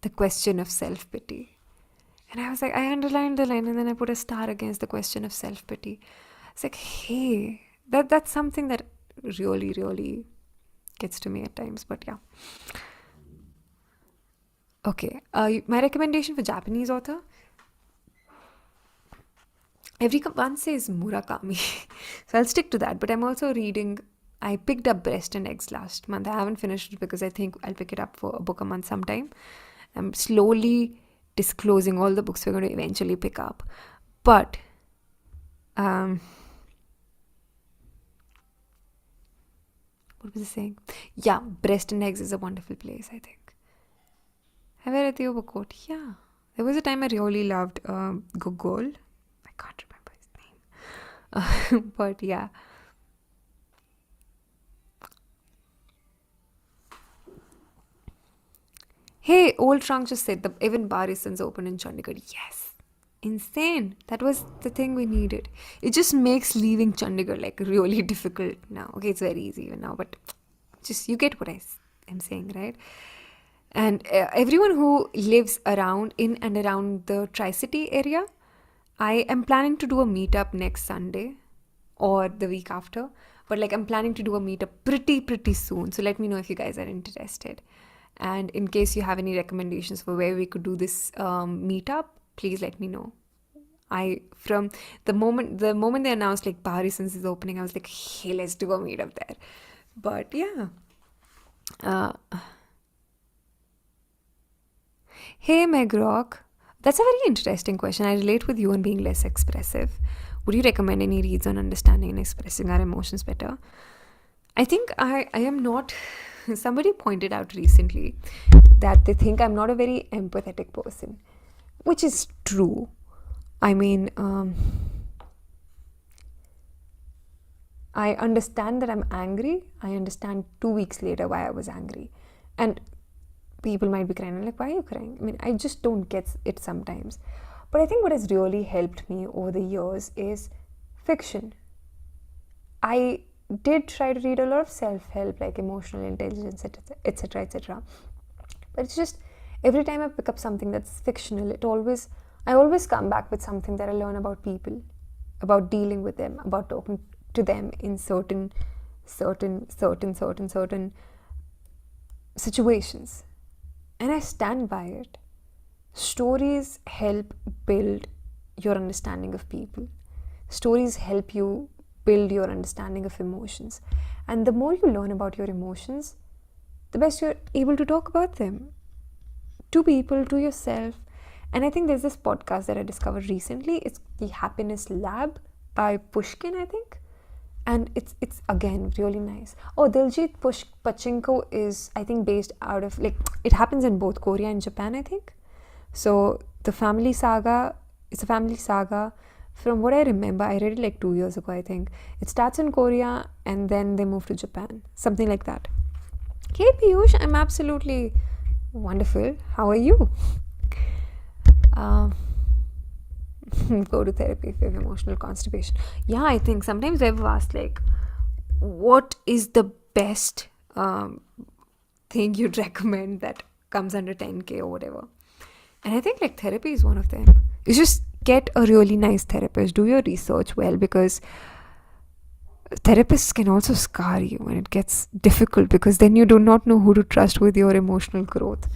The question of self-pity. And I was like, I underlined the line and then I put a star against the question of self-pity. It's like, hey, that's something that really, really gets to me at times. But yeah. Okay. My recommendation for Japanese author, everyone says Murakami. So I'll stick to that. But I'm also reading, I picked up Breast and Eggs last month. I haven't finished it because I think I'll pick it up for a book a month sometime. I'm slowly disclosing all the books we're going to eventually pick up. But what was I saying? Yeah, Breast and Eggs is a wonderful place, I think. Have I read the overcoat? Yeah. There was a time I really loved Gogol. I can't remember his name. But yeah. Hey, Old Trunk just said the even bar is open in Chandigarh. Yes. Insane. That was the thing we needed. It just makes leaving Chandigarh like really difficult now. Okay, it's very easy even now, but just you get what am saying, right? And everyone who lives around in and around the Tri-City area, I am planning to do a meetup next Sunday or the week after. But like I'm planning to do a meetup pretty soon. So let me know if you guys are interested. And in case you have any recommendations for where we could do this meetup, please let me know. From the moment they announced like Parisons is opening, I was like, hey, let's do a meetup there. But yeah. Hey Meg Rock, that's a very interesting question. I relate with you on being less expressive. Would you recommend any reads on understanding and expressing our emotions better? I think I am not. Somebody pointed out recently that they think I'm not a very empathetic person, which is true. I mean, I understand that I'm angry. I understand 2 weeks later why I was angry. And people might be crying. I'm like, why are you crying? I mean, I just don't get it sometimes. But I think what has really helped me over the years is fiction. I did try to read a lot of self-help, like emotional intelligence, etc., etc. But it's just every time I pick up something that's fictional, I always come back with something that I learn about people, about dealing with them, about talking to them in certain situations. And I stand by it. Stories help build your understanding of people. Stories help you build your understanding of emotions. And the more you learn about your emotions, the best you're able to talk about them. To people, to yourself. And I think there's this podcast that I discovered recently. It's the Happiness Lab by Pushkin, I think. And it's again really nice. Oh, Diljit Pachinko is, I think, based out of, like, it happens in both Korea and Japan, I think. So it's a family saga. From what I remember, I read it like 2 years ago, I think. It starts in Korea and then they move to Japan. Something like that. Hey Piyush, I'm absolutely wonderful. How are you? Go to therapy if you have emotional constipation. Yeah, I think sometimes I've asked, like, what is the best thing you'd recommend that comes under 10K or whatever? And I think like therapy is one of them. You just get a really nice therapist. Do your research well, because therapists can also scar you when it gets difficult, because then you do not know who to trust with your emotional growth.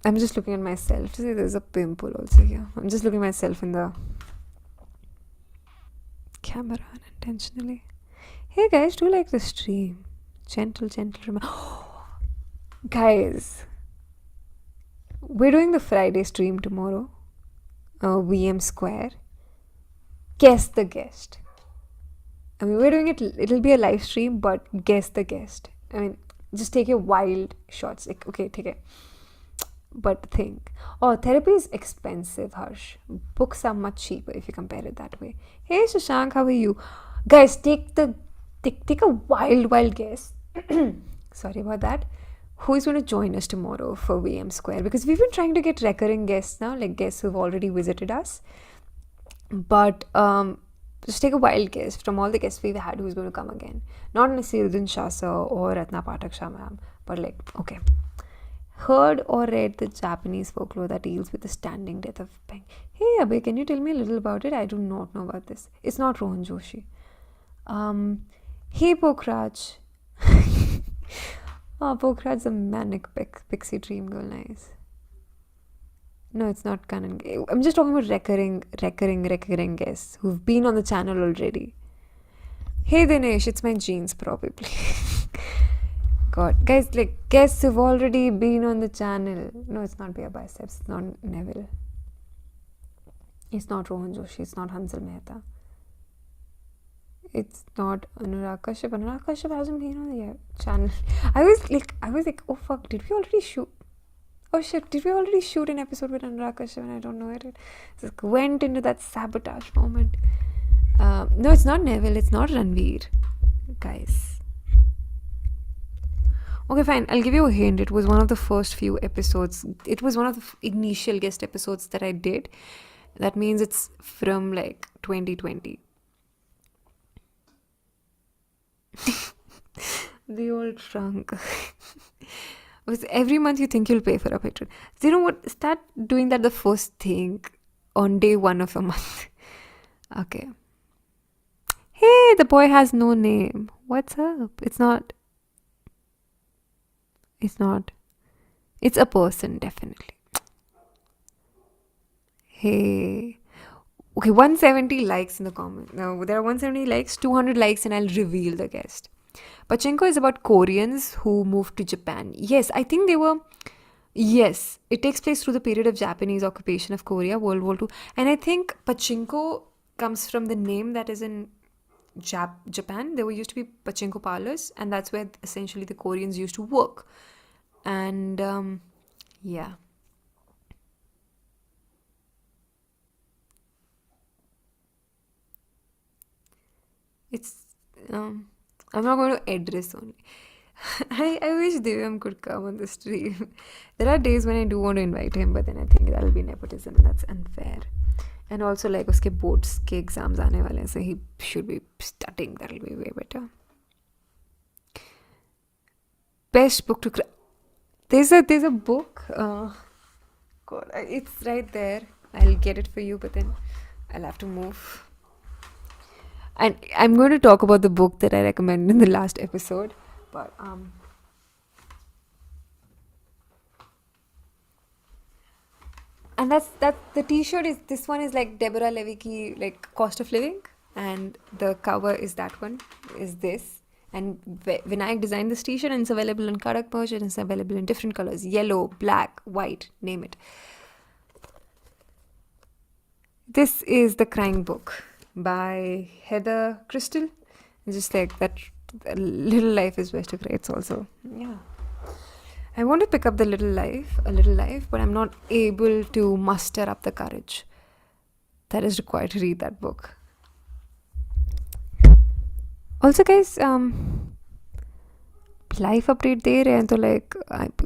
I'm just looking at myself. See, there's a pimple also here. I'm just looking at myself in the camera unintentionally. Hey guys, do like the stream. Gentle. Guys, we're doing the Friday stream tomorrow. VM Square. Guess the guest. I mean, we're doing it. It'll be a live stream, but guess the guest. I mean, just take your wild shots. Like, okay, take it. But think. Oh, therapy is expensive, Harsh. Books are much cheaper if you compare it that way. Hey, Shashank, how are you? Guys, take a wild guess. Sorry about that. Who is going to join us tomorrow for VM Square? Because we've been trying to get recurring guests now, like guests who've already visited us. But just take a wild guess from all the guests we've had who's going to come again. Not Nasiruddin Shah sir or Ratna Pathak Shah ma'am, but like, okay. heard or read the Japanese folklore that deals with the standing death of Peng. Hey Abhay, can you tell me a little about it? I do not know about this. It's not Rohan Joshi. Hey Pokhraj. Oh, Pokhraj's a manic pixie dream girl. Nice. No, it's not canon. I'm just talking about recurring guests who've been on the channel already. Hey Dinesh, it's my genes probably. God, guys, like guests who've already been on the channel. No, it's not Bia Biceps. It's not Neville. It's not Rohan Joshi. It's not Hansal Mehta. It's not Anurag Kashyap. Anurag Kashyap hasn't been on the channel. I was like, oh fuck, did we already shoot? Oh shit, did we already shoot an episode with Anurag Kashyap and I don't know it? Just went into that sabotage moment. No, it's not Neville. It's not Ranveer. Guys. Okay, fine. I'll give you a hint. It was one of the first few episodes. It was one of the initial guest episodes that I did. That means it's from like 2020. The old trunk. Every month you think you'll pay for a Patreon. So you know what? Start doing that the first thing on day 1 of a month. Okay. Hey, the boy has no name. What's up? It's not. It's a person, definitely. Hey. Okay, 170 likes in the comment. Now, there are 170 likes, 200 likes, and I'll reveal the guest. Pachinko is about Koreans who moved to Japan. Yes, I think they were... Yes, it takes place through the period of Japanese occupation of Korea, World War II. And I think Pachinko comes from the name that is in Japan. There used to be Pachinko parlors, and that's where essentially the Koreans used to work. And, yeah. It's... I'm not going to address only. I wish Divyam could come on the stream. There are days when I do want to invite him, but then I think that'll be nepotism and that's unfair. And also, like, uske boards ke exams aane wale hain, so he should be studying. That'll be way better. Best book to... There's a book. God, it's right there. I'll get it for you, but then I'll have to move. And I'm going to talk about the book that I recommended in the last episode. But, and that's the t-shirt is, this one is like Deborah Levy ki, like Cost of Living. And the cover is that one, is this. And Vinayak designed this t-shirt and it's available in Kadak merch and it's available in different colors. Yellow, black, white, name it. This is The Crying Book by Heather Crystal. Just like that, Little Life is Best to Cry. It's also, yeah. I want to pick up A Little Life, but I'm not able to muster up the courage that is required to read that book. Also, guys, life update de rahe hain, so like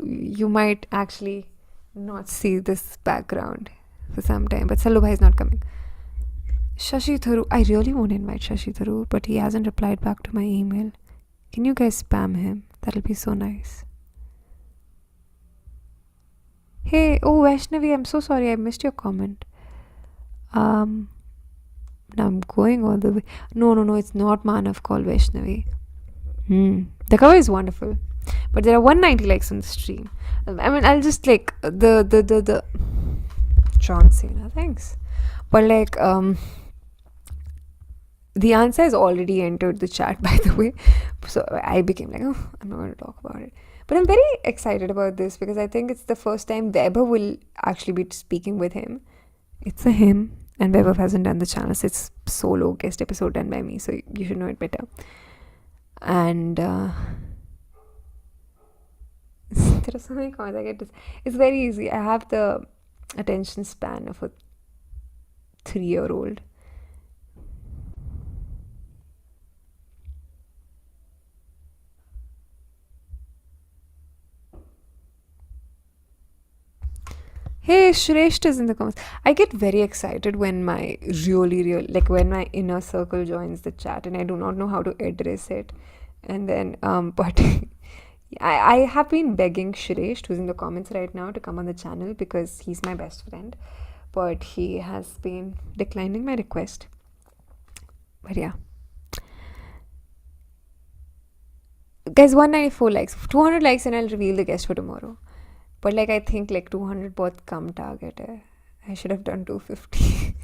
you might actually not see this background for some time. But Sallu Bhai is not coming. Shashi Tharoor, I really want to invite Shashi Tharoor, but he hasn't replied back to my email. Can you guys spam him? That'll be so nice. Hey, oh Vaishnavi, I'm so sorry, I missed your comment. Now I'm going all the way. No, it's not Manav called Vaishnavi. The cover is wonderful, but there are 190 likes on the stream. I mean, I'll just like the John Cena, thanks. But like the answer has already entered the chat, by the way. So I became like, oh, I'm not going to talk about it. But I'm very excited about this because I think it's the first time Vaibhav will actually be speaking with him. It's a him, and Vaibhav hasn't done the channel. So it's solo guest episode done by me, so you should know it better. And there are so many comments I get this. It's very easy. I have the attention span of a 3-year-old. Hey, Shresht is in the comments. I get very excited when my when my inner circle joins the chat and I do not know how to address it. And then, but I have been begging Shiresh, who's in the comments right now, to come on the channel because he's my best friend. But he has been declining my request. But yeah. Guys, 194 likes. 200 likes and I'll reveal the guest for tomorrow. But like I think like 200 बहुत कम target है. I should have done 250.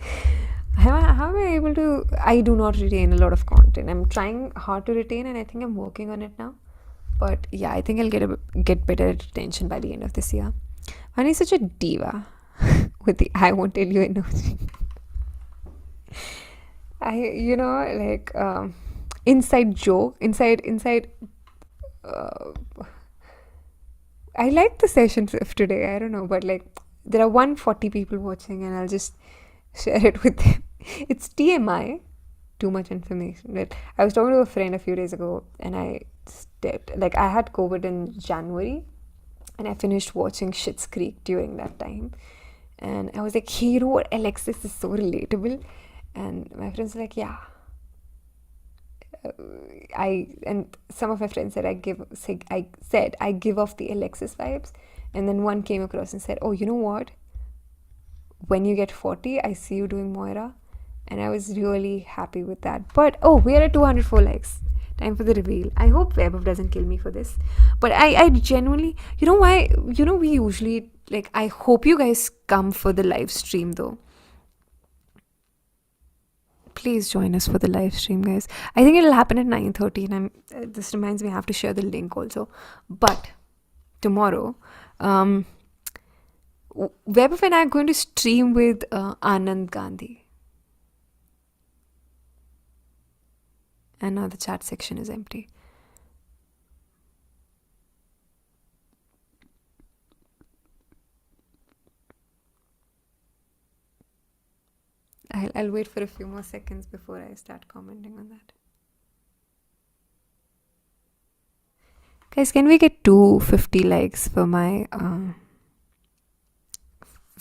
How am I able to? I do not retain a lot of content. I'm trying hard to retain, and I think I'm working on it now. But yeah, I think I'll get better at retention by the end of this year. Vaani is such a diva with the I won't tell you emoji. Inside joke, inside. Uh, I like the sessions of today. I don't know, but like there are 140 people watching, and I'll just share it with them. It's TMI, too much information. But I was talking to a friend a few days ago, and I had COVID in January, and I finished watching Schitt's Creek during that time, and I was like, "Hey, Alexis is so relatable," and my friends were like, "Yeah." And some of my friends said I give off the Alexis vibes, and then one came across and said, "Oh, you know what? When you get 40, I see you doing Moira," and I was really happy with that. But we are at 204 likes. Time for the reveal. I hope Vaibhav doesn't kill me for this, but I genuinely, why? We usually I hope you guys come for the live stream though. Please join us for the live stream, guys. I think it'll happen at 9:30, and this reminds me I have to share the link also. But tomorrow, Vaibhav and I are going to stream with Anand Gandhi. And now the chat section is empty. I'll wait for a few more seconds before I start commenting on that. Guys, can we get 250 likes for my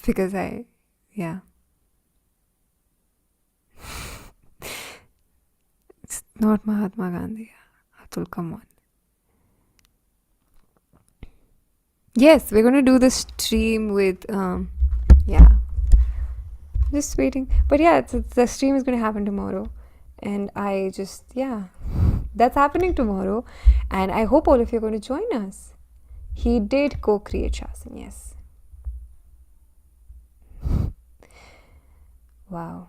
because yeah. It's not Mahatma Gandhi. Atul, come on. Yes, we're going to do the stream with yeah. Just waiting. But yeah, the stream is going to happen tomorrow. And that's happening tomorrow. And I hope all of you are going to join us. He did co-create Shasan, yes. Wow.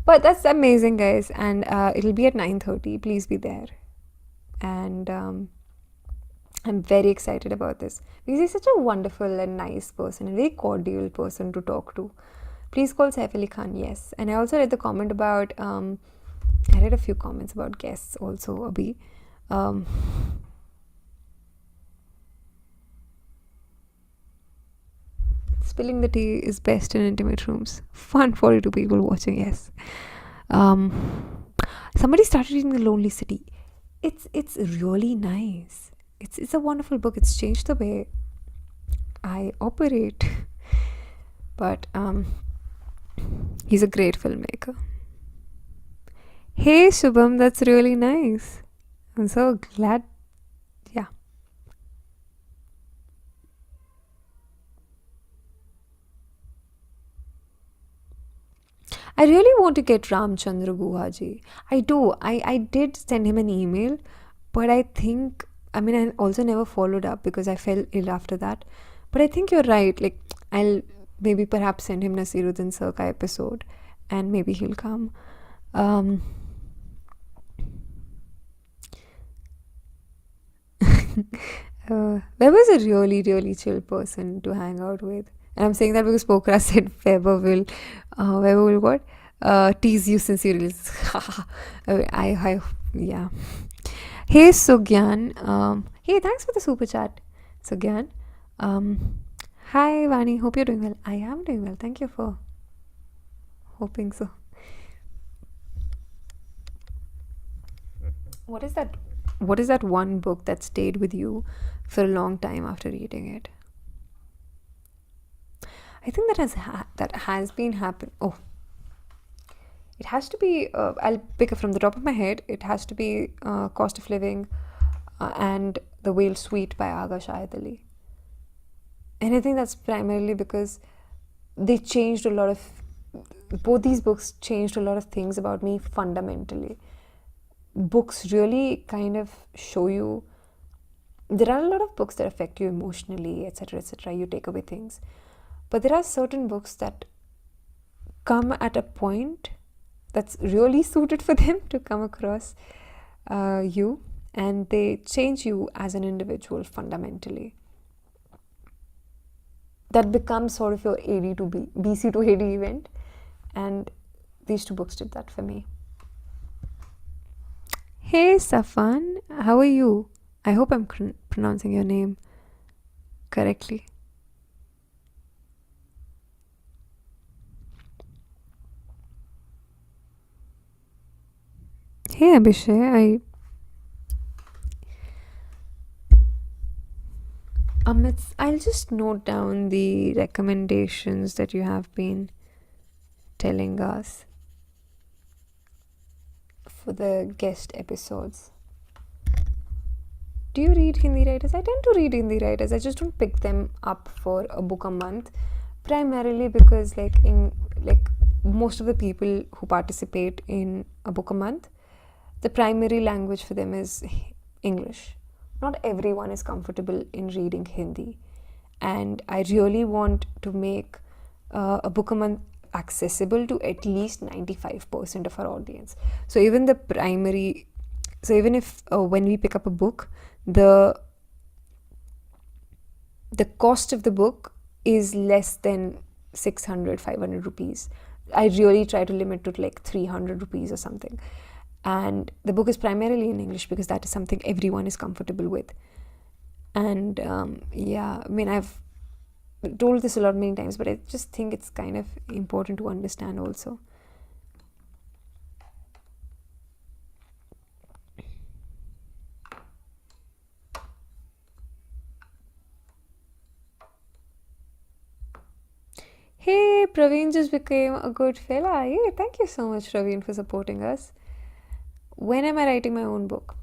But that's amazing, guys. And it'll be at 9:30. Please be there. And I'm very excited about this because he's such a wonderful and nice person, a very cordial person to talk to. Please call Saif Ali Khan, yes. And I also read the comment about, I read a few comments about guests also, Abhi. Spilling the tea is best in intimate rooms. 142 people watching, yes. Somebody started reading The Lonely City. It's really nice. It's a wonderful book. It's changed the way I operate. But he's a great filmmaker. Hey Shubham, that's really nice. I'm so glad. Yeah. I really want to get Ramchandra Guhaji. I do. I did send him an email, but I think, I also never followed up because I fell ill after that. But I think you're right. I'll maybe perhaps send him Nasiruddin Circa episode and maybe he'll come. Web is a really, really chill person to hang out with. And I'm saying that because Pokra said Weber will what? Tease you since you release. Yeah. Hey Sugyan. Hey, thanks for the super chat, Sugyan. Hi Vaani, hope you're doing well. I am doing well. Thank you for hoping so. What is that one book that stayed with you for a long time after reading it? I think that has been happening. Oh, it has to be. I'll pick it from the top of my head. It has to be Cost of Living, and The Whale Suite by Aga Shahid Ali. And I think that's primarily because they changed a lot of, both these books changed a lot of things about me fundamentally. Books really kind of show you, there are a lot of books that affect you emotionally, etc., etc. You take away things. But there are certain books that come at a point that's really suited for them to come across you, and they change you as an individual fundamentally. That becomes sort of your AD to BC to AD event, and these two books did that for me. Hey Safan, how are you? I hope I'm pronouncing your name correctly. Hey Abhishek, I'll just note down the recommendations that you have been telling us for the guest episodes. Do you read Hindi writers? I tend to read Hindi writers. I just don't pick them up for a book a month, primarily because like most of the people who participate in a book a month, the primary language for them is English. Not everyone is comfortable in reading Hindi, and I really want to make a book a month accessible to at least 95% of our audience. So even if when we pick up a book, the cost of the book is less than 600-500 rupees. I really try to limit to like 300 rupees or something. And the book is primarily in English because that is something everyone is comfortable with. And I've told this a lot many times, but I just think it's kind of important to understand also. Hey, Praveen just became a good fella. Yeah, thank you so much, Praveen, for supporting us. When am I writing my own book?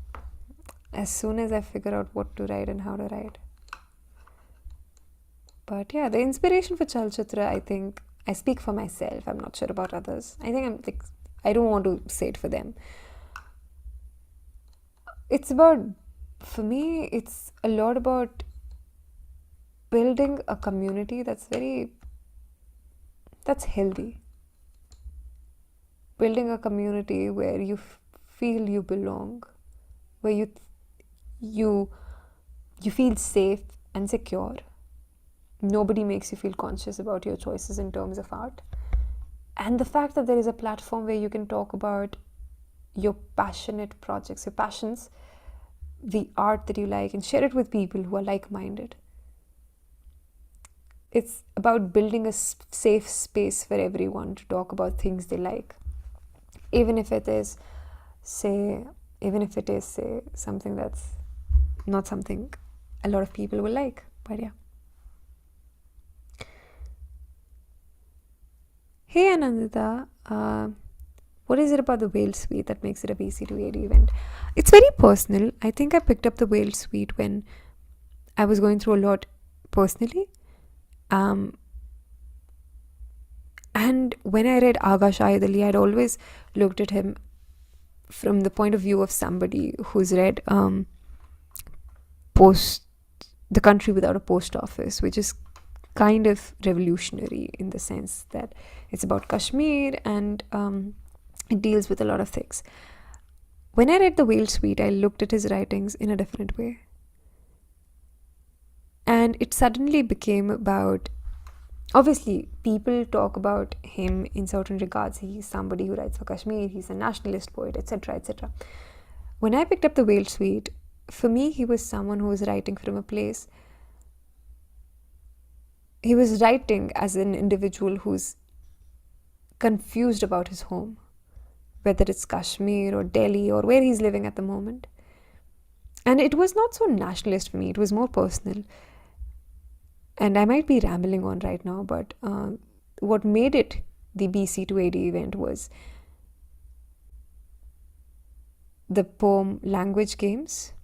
As soon as I figure out what to write and how to write. But yeah, the inspiration for Chalchitra, I think, I speak for myself. I'm not sure about others. I don't want to say it for them. For me, it's a lot about building a community that's healthy. Building a community where you feel you belong, where you feel safe and secure. Nobody makes you feel conscious about your choices in terms of art. And the fact that there is a platform where you can talk about your passionate projects, your passions, the art that you like, and share it with people who are like-minded. It's about building a safe space for everyone to talk about things they like. Even if it is, say, something that's not something a lot of people will like. But yeah. Hey Anandita, what is it about the Whale Suite that makes it a BC2AD event? It's very personal. I think I picked up the Whale Suite when I was going through a lot personally. And when I read Aga Shahid Ali, I'd always looked at him from the point of view of somebody who's read The Country Without a Post Office, which is kind of revolutionary in the sense that it's about Kashmir and it deals with a lot of things. When I read The Whale Suite, I looked at his writings in a different way. And it suddenly became about, obviously, people talk about him in certain regards. He's somebody who writes for Kashmir, he's a nationalist poet, etc., etc. When I picked up The Whale Suite, for me, he was someone who was writing from a place. He was writing as an individual who's confused about his home, whether it's Kashmir or Delhi or where he's living at the moment. And it was not so nationalist for me, it was more personal. And I might be rambling on right now, but what made it the BC2AD event was the poem Language Games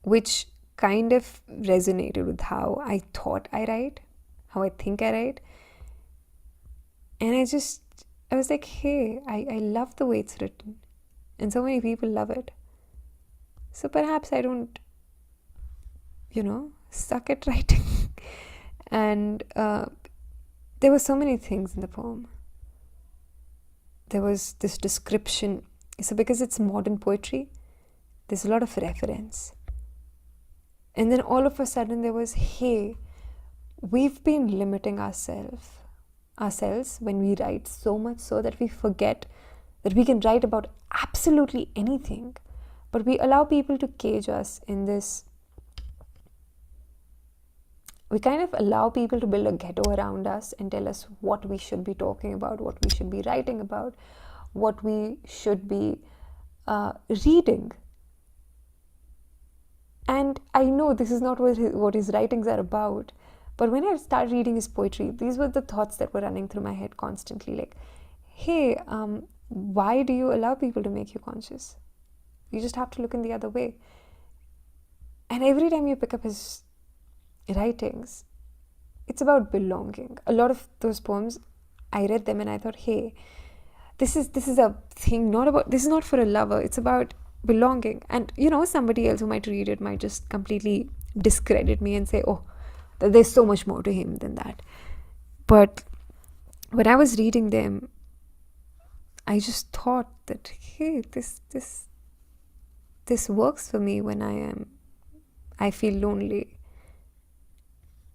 which kind of resonated with how I thought I write, how I think I write. And I was like, hey, I love the way it's written. And so many people love it. So perhaps I don't, suck at writing. And there were so many things in the poem. There was this description. So because it's modern poetry, there's a lot of reference. And then all of a sudden there was, hey, we've been limiting ourselves when we write, so much so that we forget that we can write about absolutely anything. But we allow people to cage us in this. We kind of allow people to build a ghetto around us and tell us what we should be talking about, what we should be writing about, what we should be reading. And I know this is not what his writings are about, but when I started reading his poetry, these were the thoughts that were running through my head constantly. Like, hey, why do you allow people to make you conscious? You just have to look in the other way. And every time you pick up his writings, it's about belonging. A lot of those poems, I read them and I thought, hey, this is a thing, this is not for a lover, it's about belonging. And somebody else who might read it might just completely discredit me and say, oh, there's so much more to him than that. But when I was reading them, I just thought that, hey, this works for me when I feel lonely.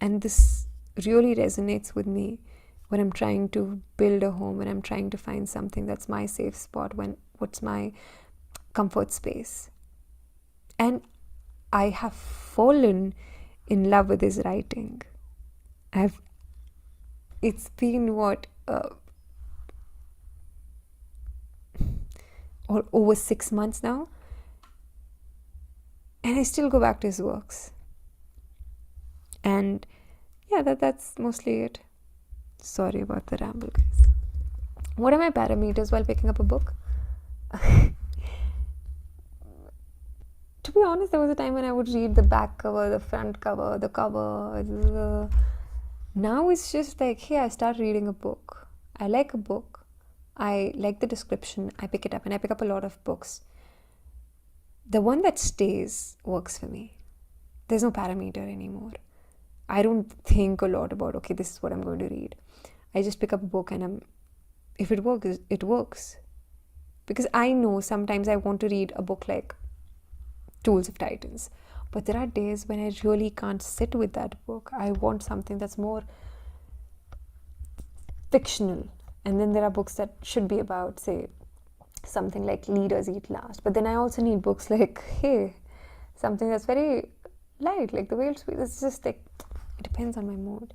And this really resonates with me when I'm trying to build a home, when I'm trying to find something that's my safe spot, what's my comfort space. And I have fallen in love with his writing. It's been over 6 months now, and I still go back to his works. And yeah, that's mostly it. Sorry about the ramble, guys. What are my parameters while picking up a book? To be honest, there was a time when I would read the back cover, the front cover, the cover. Now it's just like, hey, I start reading a book. I like a book. I like the description. I pick it up, and I pick up a lot of books. The one that stays works for me. There's no parameter anymore. I don't think a lot about, okay, this is what I'm going to read. I just pick up a book and if it works, it works. Because I know sometimes I want to read a book like Tools of Titans. But there are days when I really can't sit with that book. I want something that's more fictional. And then there are books that should be about, say, something like Leaders Eat Last. But then I also need books like, hey, something that's very light, like The Whale Speak. It's just like, it depends on my mood.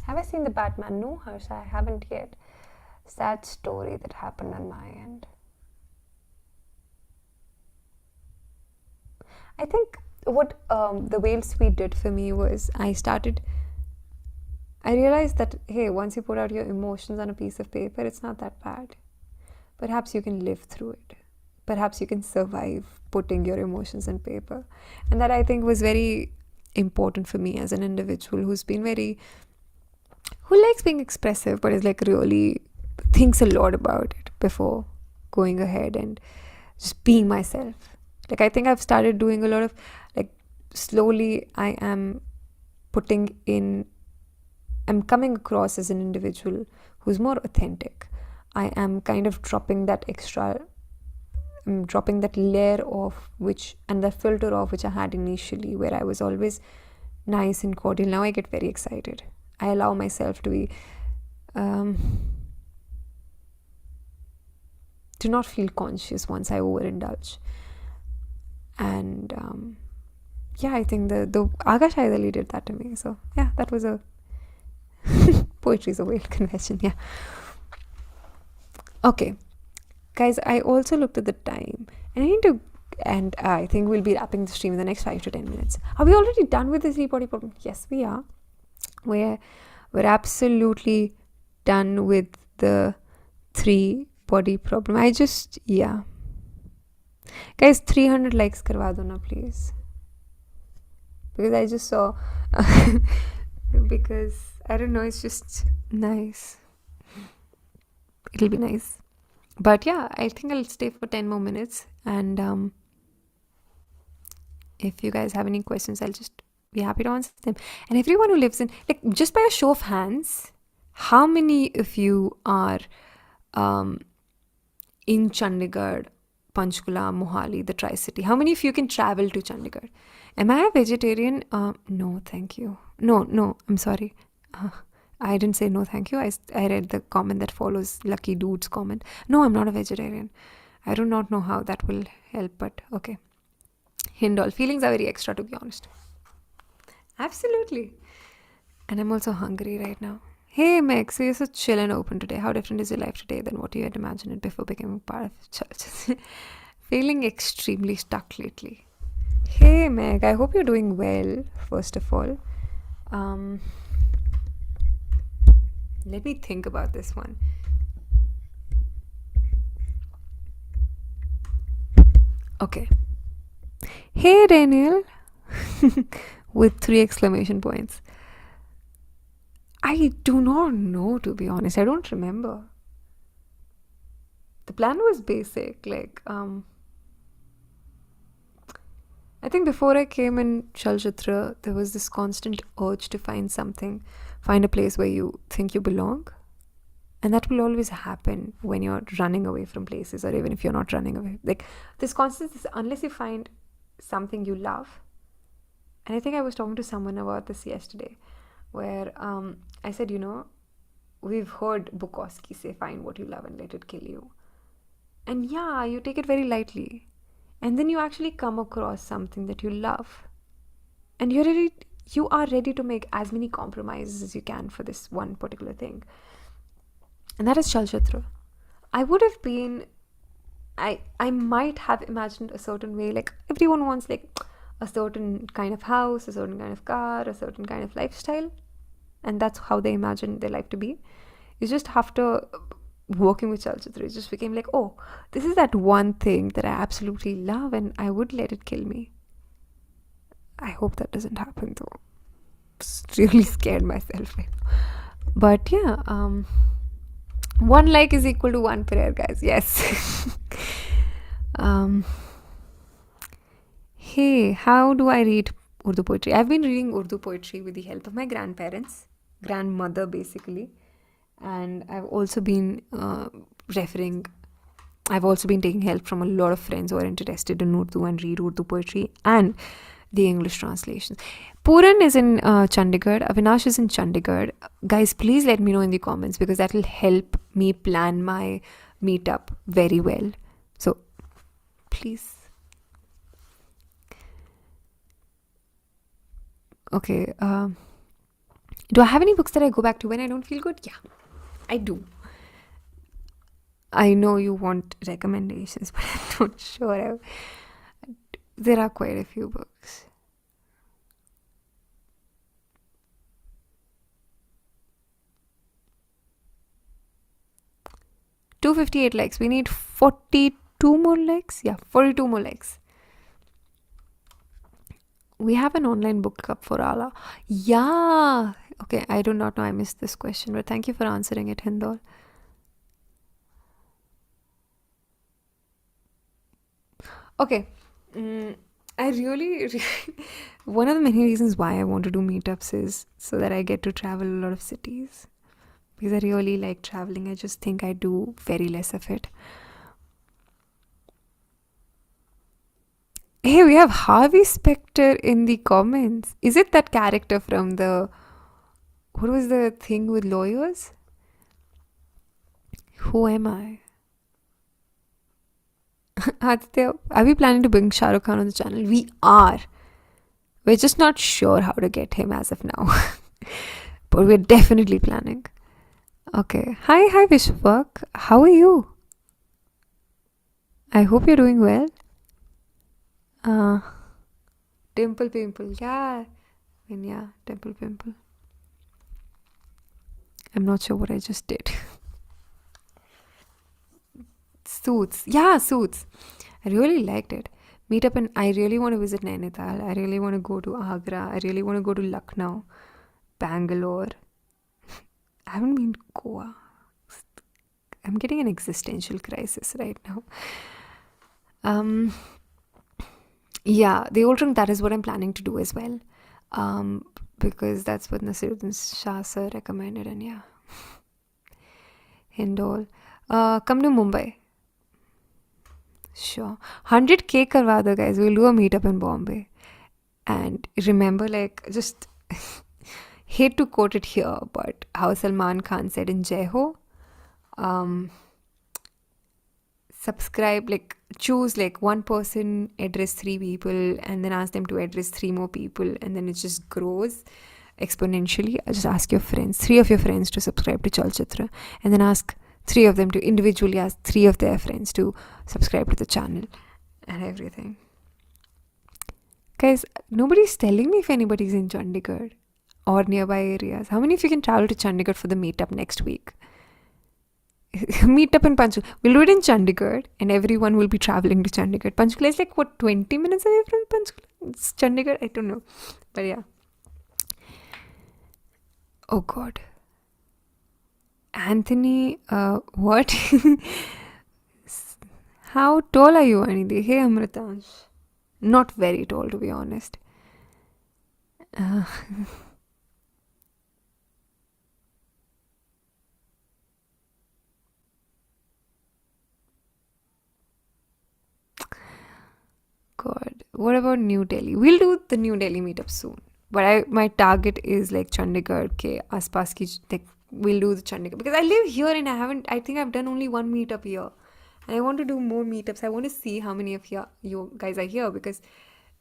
Have I seen The Batman? No, Harsh, I haven't yet. Sad story that happened on my end. I think what The Whale Speak did for me was I realized that, hey, once you put out your emotions on a piece of paper, it's not that bad. Perhaps you can live through it. Perhaps you can survive putting your emotions on paper. And that, I think, was very important for me as an individual who likes being expressive, but is like really thinks a lot about it before going ahead and just being myself. Like, I think I've started doing a lot of, like, slowly I am I'm coming across as an individual who's more authentic. I am kind of dropping that layer off and the filter off which I had initially, where I was always nice and cordial. Now I get very excited. I allow myself to be to not feel conscious once I overindulge. And yeah, I think the Akash Aidali did that to me. So yeah, that was a poetry is a whale confession. Yeah. Okay, guys, I also looked at the time, and And I think we'll be wrapping the stream in the next 5 to 10 minutes. Are we already done with the 3 body problem? Yes, we are. We're absolutely done with the 3 body problem. Guys, 300 likes karwa do na, please. Because I just saw, because I don't know, it's just nice. It'll be nice. But yeah, I think I'll stay for 10 more minutes. And if you guys have any questions, I'll just be happy to answer them. And everyone who lives in, like, just by a show of hands, how many of you are in Chandigarh, Panchkula, Mohali, the Tri-City? How many of you can travel to Chandigarh? Am I a vegetarian? No, thank you. No, I'm sorry. I didn't say no, thank you. I read the comment that follows Lucky Dude's comment. No, I'm not a vegetarian. I do not know how that will help, but okay. Hindall, feelings are very extra, to be honest. Absolutely. And I'm also hungry right now. Hey, Meg, so you're so chill and open today. How different is your life today than what you had imagined it before becoming part of church? Feeling extremely stuck lately. Hey, Meg, I hope you're doing well, first of all. Let me think about this one. Okay. Hey, Daniel. With 3 exclamation points. I do not know, to be honest. I don't remember. The plan was basic. Like, I think before I came in Chalchitra, there was this constant urge to find a place where you think you belong. And that will always happen when you're running away from places, or even if you're not running away. Like, this constant, unless you find something you love. And I think I was talking to someone about this yesterday, where I said, we've heard Bukowski say, find what you love and let it kill you. And yeah, you take it very lightly. And then you actually come across something that you love. And you are ready to make as many compromises as you can for this one particular thing. And that is Chalchitra. I might have imagined a certain way. Like, everyone wants like a certain kind of house, a certain kind of car, a certain kind of lifestyle. And that's how they imagine their life to be. It's just after working with Chalchitra, it just became like, oh, this is that one thing that I absolutely love and I would let it kill me. I hope that doesn't happen though. I'm really scared myself right now. But yeah, 1 like is equal to 1 prayer, guys. Yes. Hey, how do I read Urdu poetry? I've been reading Urdu poetry with the help of my grandmother basically. And I've also been I've also been taking help from a lot of friends who are interested in Urdu and read Urdu poetry and the English translations. Puran is in Chandigarh. Avinash is in Chandigarh. Guys, please let me know in the comments, because that will help me plan my meetup very well. So, please. Okay. Do I have any books that I go back to when I don't feel good? Yeah, I do. I know you want recommendations, but I'm not sure. There are quite a few books. $258 likes. We need 42 more likes. Yeah, 42 more likes. We have an online book club for Allah. Yeah. Okay, I do not know. I missed this question, but thank you for answering it, Hindol. Okay. I really, one of the many reasons why I want to do meetups is so that I get to travel a lot of cities. Because I really like traveling. I just think I do very less of it. Hey, we have Harvey Specter in the comments. Is it that character from what was the thing with lawyers? Who am I? Aditya, are we planning to bring Shah Rukh Khan on the channel? We are. We're just not sure how to get him as of now. But we're definitely planning. Okay. Hi Vishwak. How are you? I hope you're doing well. Uh, Dimple Pimple. Yeah. And yeah, Dimple Pimple. I'm not sure what I just did. Suits. Yeah, Suits. I really liked it. Meet up and I really want to visit Nainital. I really want to go to Agra. I really want to go to Lucknow, Bangalore. I haven't been to Goa. I'm getting an existential crisis right now. Um, yeah, the old drink, that is what I'm planning to do as well. Because that's what Nasiruddin Shah sir recommended, and yeah, Hindol. Come to Mumbai. Sure. 100K karwa do, guys. We'll do a meetup in Bombay. And remember, like, just hate to quote it here, but how Salman Khan said in Jai Ho, subscribe, like, choose like one person, address three people, and then ask them to address three more people, and then it just grows exponentially. Just ask your friends, three of your friends, to subscribe to Chalchitra, and then ask three of them to individually ask three of their friends to subscribe to the channel, and everything. Guys, nobody's telling me if anybody's in Chandigarh or nearby areas. How many of you can travel to Chandigarh for the meetup next week? Meetup in Panchkula. We'll do it in Chandigarh, and everyone will be traveling to Chandigarh. Panchkula is like, what, 20 minutes away from Panchkula? It's Chandigarh? I don't know. But yeah. Oh God. Anthony, what? How tall are you, Anidhi? Hey, Amritansh. Not very tall, to be honest. God. What about New Delhi? We'll do the New Delhi meetup soon. But my target is like Chandigarh ke aspas ki, like, we'll do the Chandigarh. Because I live here and I think I've done only one meetup here. And I want to do more meetups. I want to see how many of you guys are here, because,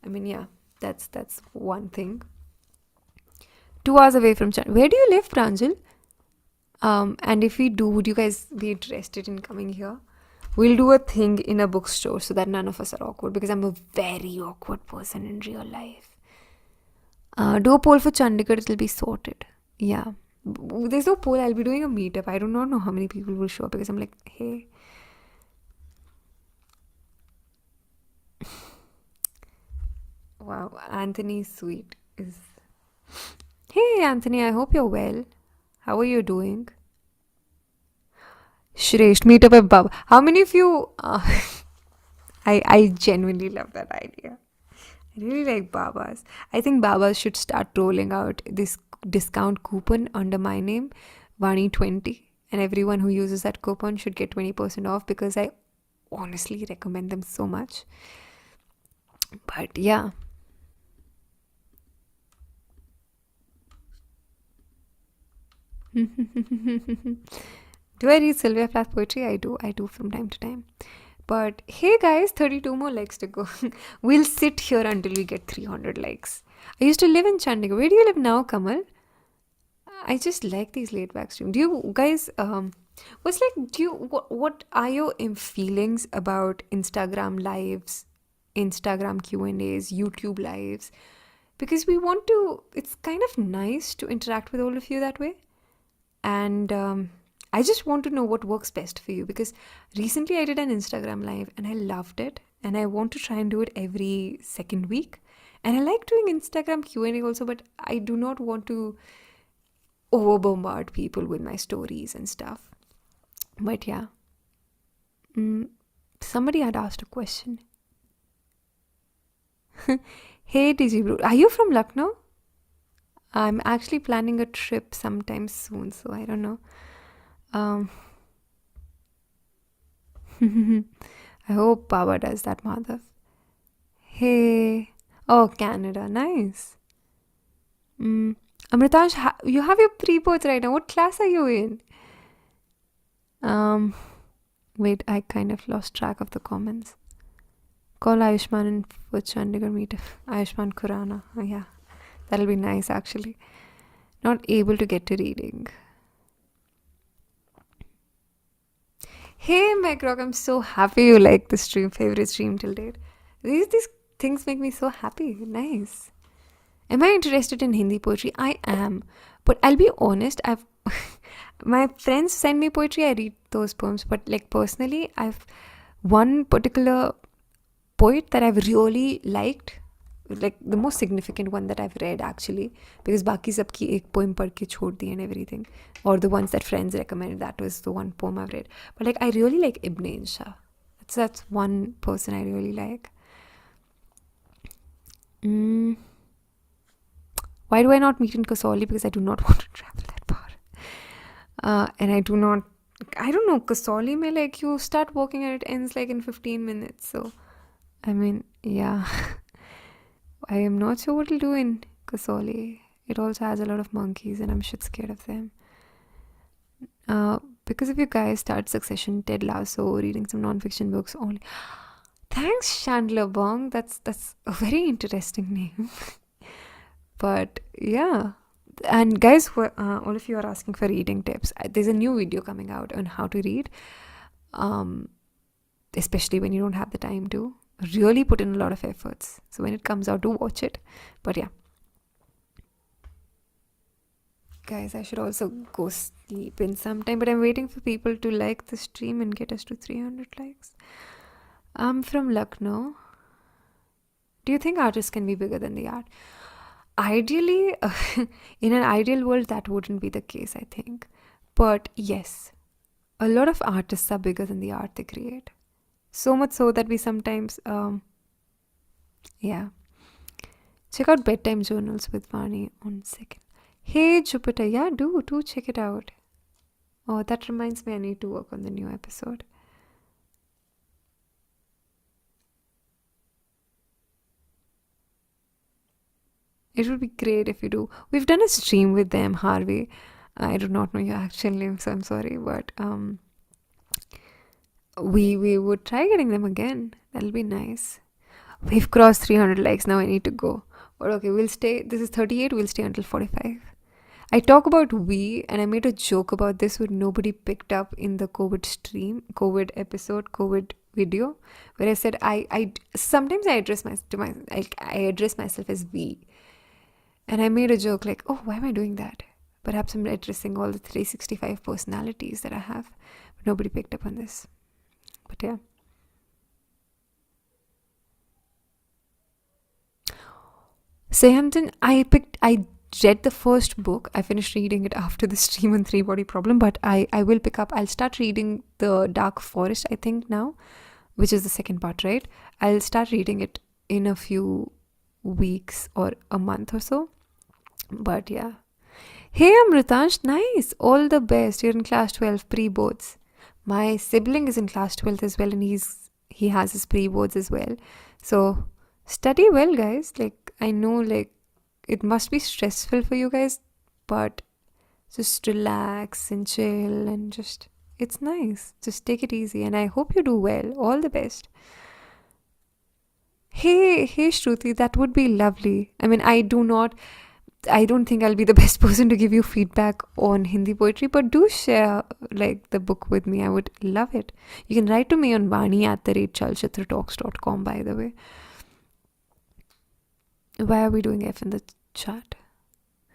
I mean, yeah, that's one thing. 2 hours away from Chandigarh. Where do you live, Pranjal? And if we do, would you guys be interested in coming here? We'll do a thing in a bookstore so that none of us are awkward, because I'm a very awkward person in real life. Do a poll for Chandigarh, it'll be sorted. Yeah. There's no poll, I'll be doing a meetup. I do not know how many people will show up, because I'm like, hey. Wow, Anthony's sweet is. Hey Anthony, I hope you're well. How are you doing? Shresh, meet up with Baba. How many of you? I genuinely love that idea. I really like Babas. I think Babas should start rolling out this discount coupon under my name, Vaani 20, and everyone who uses that coupon should get 20% off, because I honestly recommend them so much. But yeah. Do I read Sylvia Plath poetry? I do from time to time. But hey guys, 32 more likes to go. We'll sit here until we get 300 likes. I used to live in Chandigarh. Where do you live now, Kamal? I just like these laid back streams. Do you guys, what are your feelings about Instagram lives, Instagram Q&As, YouTube lives? Because it's kind of nice to interact with all of you that way. And I just want to know what works best for you, because recently I did an Instagram live and I loved it, and I want to try and do it every second week. And I like doing Instagram Q&A also, but I do not want to over bombard people with my stories and stuff. But yeah. Somebody had asked a question. Hey DG bro, are you from Lucknow? I'm actually planning a trip sometime soon, so I don't know. I hope Baba does that, Madhav. Hey. Oh, Canada. Nice. Amritash, you have your pre-boards right now. What class are you in? Wait, I kind of lost track of the comments. Call Ayushman in for Chandigarh meetup. Ayushman Khurana. Oh, yeah. That'll be nice, actually. Not able to get to reading. Hey, Mike Rock, I'm so happy you like the stream. Favorite stream till date. These things make me so happy. Nice. Am I interested in Hindi poetry? I am. But I'll be honest, I've my friends send me poetry, I read those poems. But like personally, I've one particular poet that I've really liked, like the most significant one that I've read actually, because baki sabki ek poem pad ke chhod di and everything, or the ones that friends recommended, that was the one poem I've read. But like I really like Ibn Insha. That's one person I really like. Why do I not meet in Kasoli? Because I do not want to travel that far. And I don't know, Kasoli mein like you start walking and it ends like in 15 minutes. So, I mean, yeah. I am not sure what to do in Kasoli. It also has a lot of monkeys and I'm shit scared of them. Because of you guys, start Succession, Ted Lasso, reading some non-fiction books only. Thanks, Chandler Bong. That's a very interesting name. But yeah. And guys, all of you are asking for reading tips. There's a new video coming out on how to read. Especially when you don't have the time to really put in a lot of efforts. So when it comes out, do watch it. But yeah. Guys, I should also go sleep in some time, but I'm waiting for people to like the stream and get us to 300 likes. I'm from Lucknow. Do you think artists can be bigger than the art? Ideally, in an ideal world, that wouldn't be the case, I think. But yes, a lot of artists are bigger than the art they create. So much so that we sometimes, yeah. Check out Bedtime Journals with Vaani on second. Hey Jupiter, yeah, do check it out. Oh, that reminds me, I need to work on the new episode. It would be great if you do. We've done a stream with them, Harvey. I do not know your actual name, so I'm sorry, but we would try getting them again. That'll be nice. We've crossed 300 likes, now I need to go. But okay, we'll stay. This is 38, we'll stay until 45. I talk about we, and I made a joke about this which nobody picked up in the COVID stream, COVID episode, COVID video, where I said I sometimes I address myself as we, and I made a joke like, oh, why am I doing that? Perhaps I'm addressing all the 365 personalities that I have, but nobody picked up on this. But yeah. Sayantan, I read the first book. I finished reading it after the stream on Three Body Problem, but I will pick up. I'll start reading The Dark Forest, I think now, which is the second part, right? I'll start reading it in a few weeks or a month or so. But yeah. Hey Amritansh, nice. All the best. You're in class 12, pre-boards. My sibling is in class 12 as well, and he has his pre-boards as well. So study well, guys. Like, I know, like, it must be stressful for you guys, but just relax and chill and just, it's nice. Just take it easy, and I hope you do well. All the best. Hey Shruti, that would be lovely. I mean, I don't think I'll be the best person to give you feedback on Hindi poetry, but do share like the book with me. I would love it. You can write to me on Vaani@chalchitratalks.com, by the way. Why are we doing F in the chat?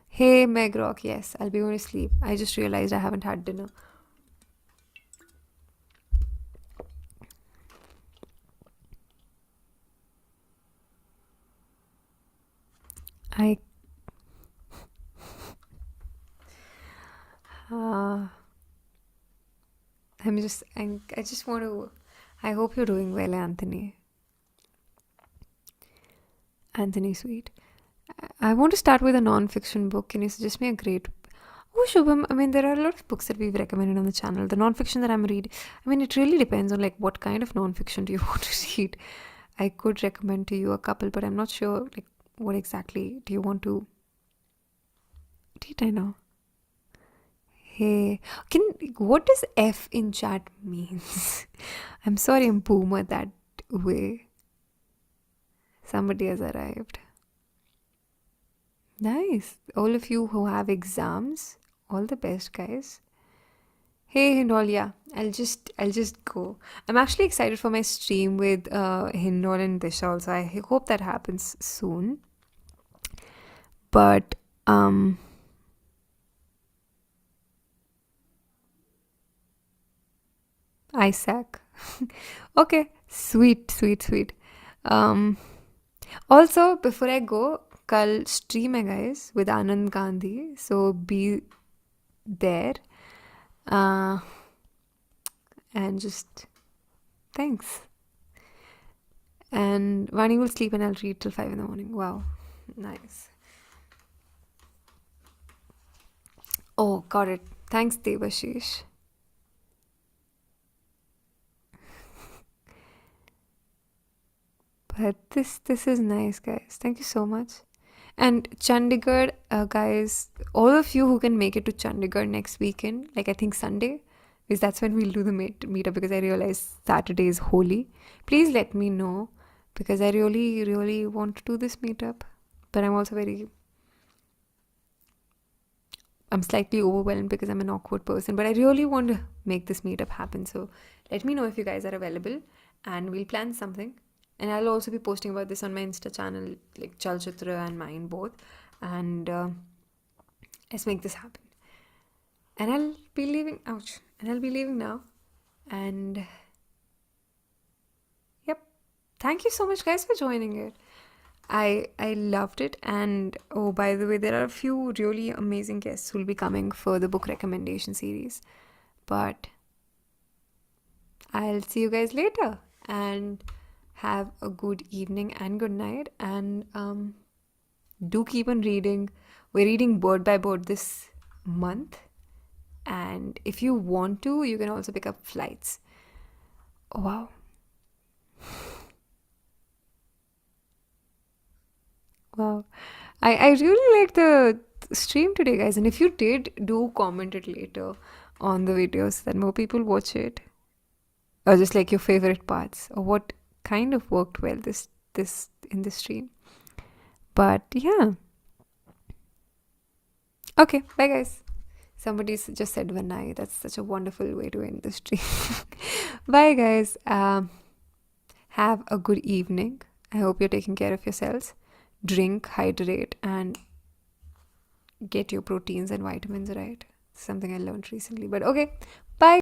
Hey Megrock, yes, I'll be going to sleep. I just realized I haven't had dinner. I just want to, I hope you're doing well, Anthony Sweet. I want to start with a non-fiction book. Can you suggest me a great? Oh, Shubham, I mean, there are a lot of books that we've recommended on the channel. The non-fiction that I'm reading, I mean, it really depends on like what kind of non-fiction do you want to read. I could recommend to you a couple, but I'm not sure like what exactly do you want to read. I know. Hey, what does F in chat means? I'm sorry, I'm boomer that way. Somebody has arrived. Nice. All of you who have exams, all the best, guys. Hey Hindol, yeah. I'll just go. I'm actually excited for my stream with Hindol and Disha also. I hope that happens soon. But um Isaac. Okay. Sweet, sweet, sweet. Um Also before I go, kal stream hai guys with Anand Gandhi. So be there. Uh and just thanks. And Vani will sleep and I'll read till 5 in the morning. Wow. Nice. Oh, got it. Thanks, Devashish. But this is nice, guys. Thank you so much. And Chandigarh, guys, all of you who can make it to Chandigarh next weekend, like I think Sunday, because that's when we'll do the meetup. Because I realize Saturday is holy. Please let me know because I really, really want to do this meetup. But I'm slightly overwhelmed because I'm an awkward person. But I really want to make this meetup happen. So let me know if you guys are available, and we'll plan something. And I'll also be posting about this on my Insta channel, like Chalchitra and mine both. And let's make this happen. And I'll be leaving. Ouch. And I'll be leaving now. And yep. Thank you so much, guys, for joining it. I loved it. And oh, by the way, there are a few really amazing guests who will be coming for the book recommendation series. But I'll see you guys later. And have a good evening and good night. And do keep on reading. We're reading word by word this month. And if you want to, you can also pick up flights. Oh, wow. Wow. I really like the stream today, guys. And if you did, do comment it later on the videos that more people watch it. Or just like your favorite parts or what kind of worked well this in the stream. But yeah. Okay, bye guys. Somebody just said Vanai. That's such a wonderful way to end the stream. Bye guys. Have a good evening. I hope you're taking care of yourselves. Drink, hydrate, and get your proteins and vitamins right. Something I learned recently. But okay,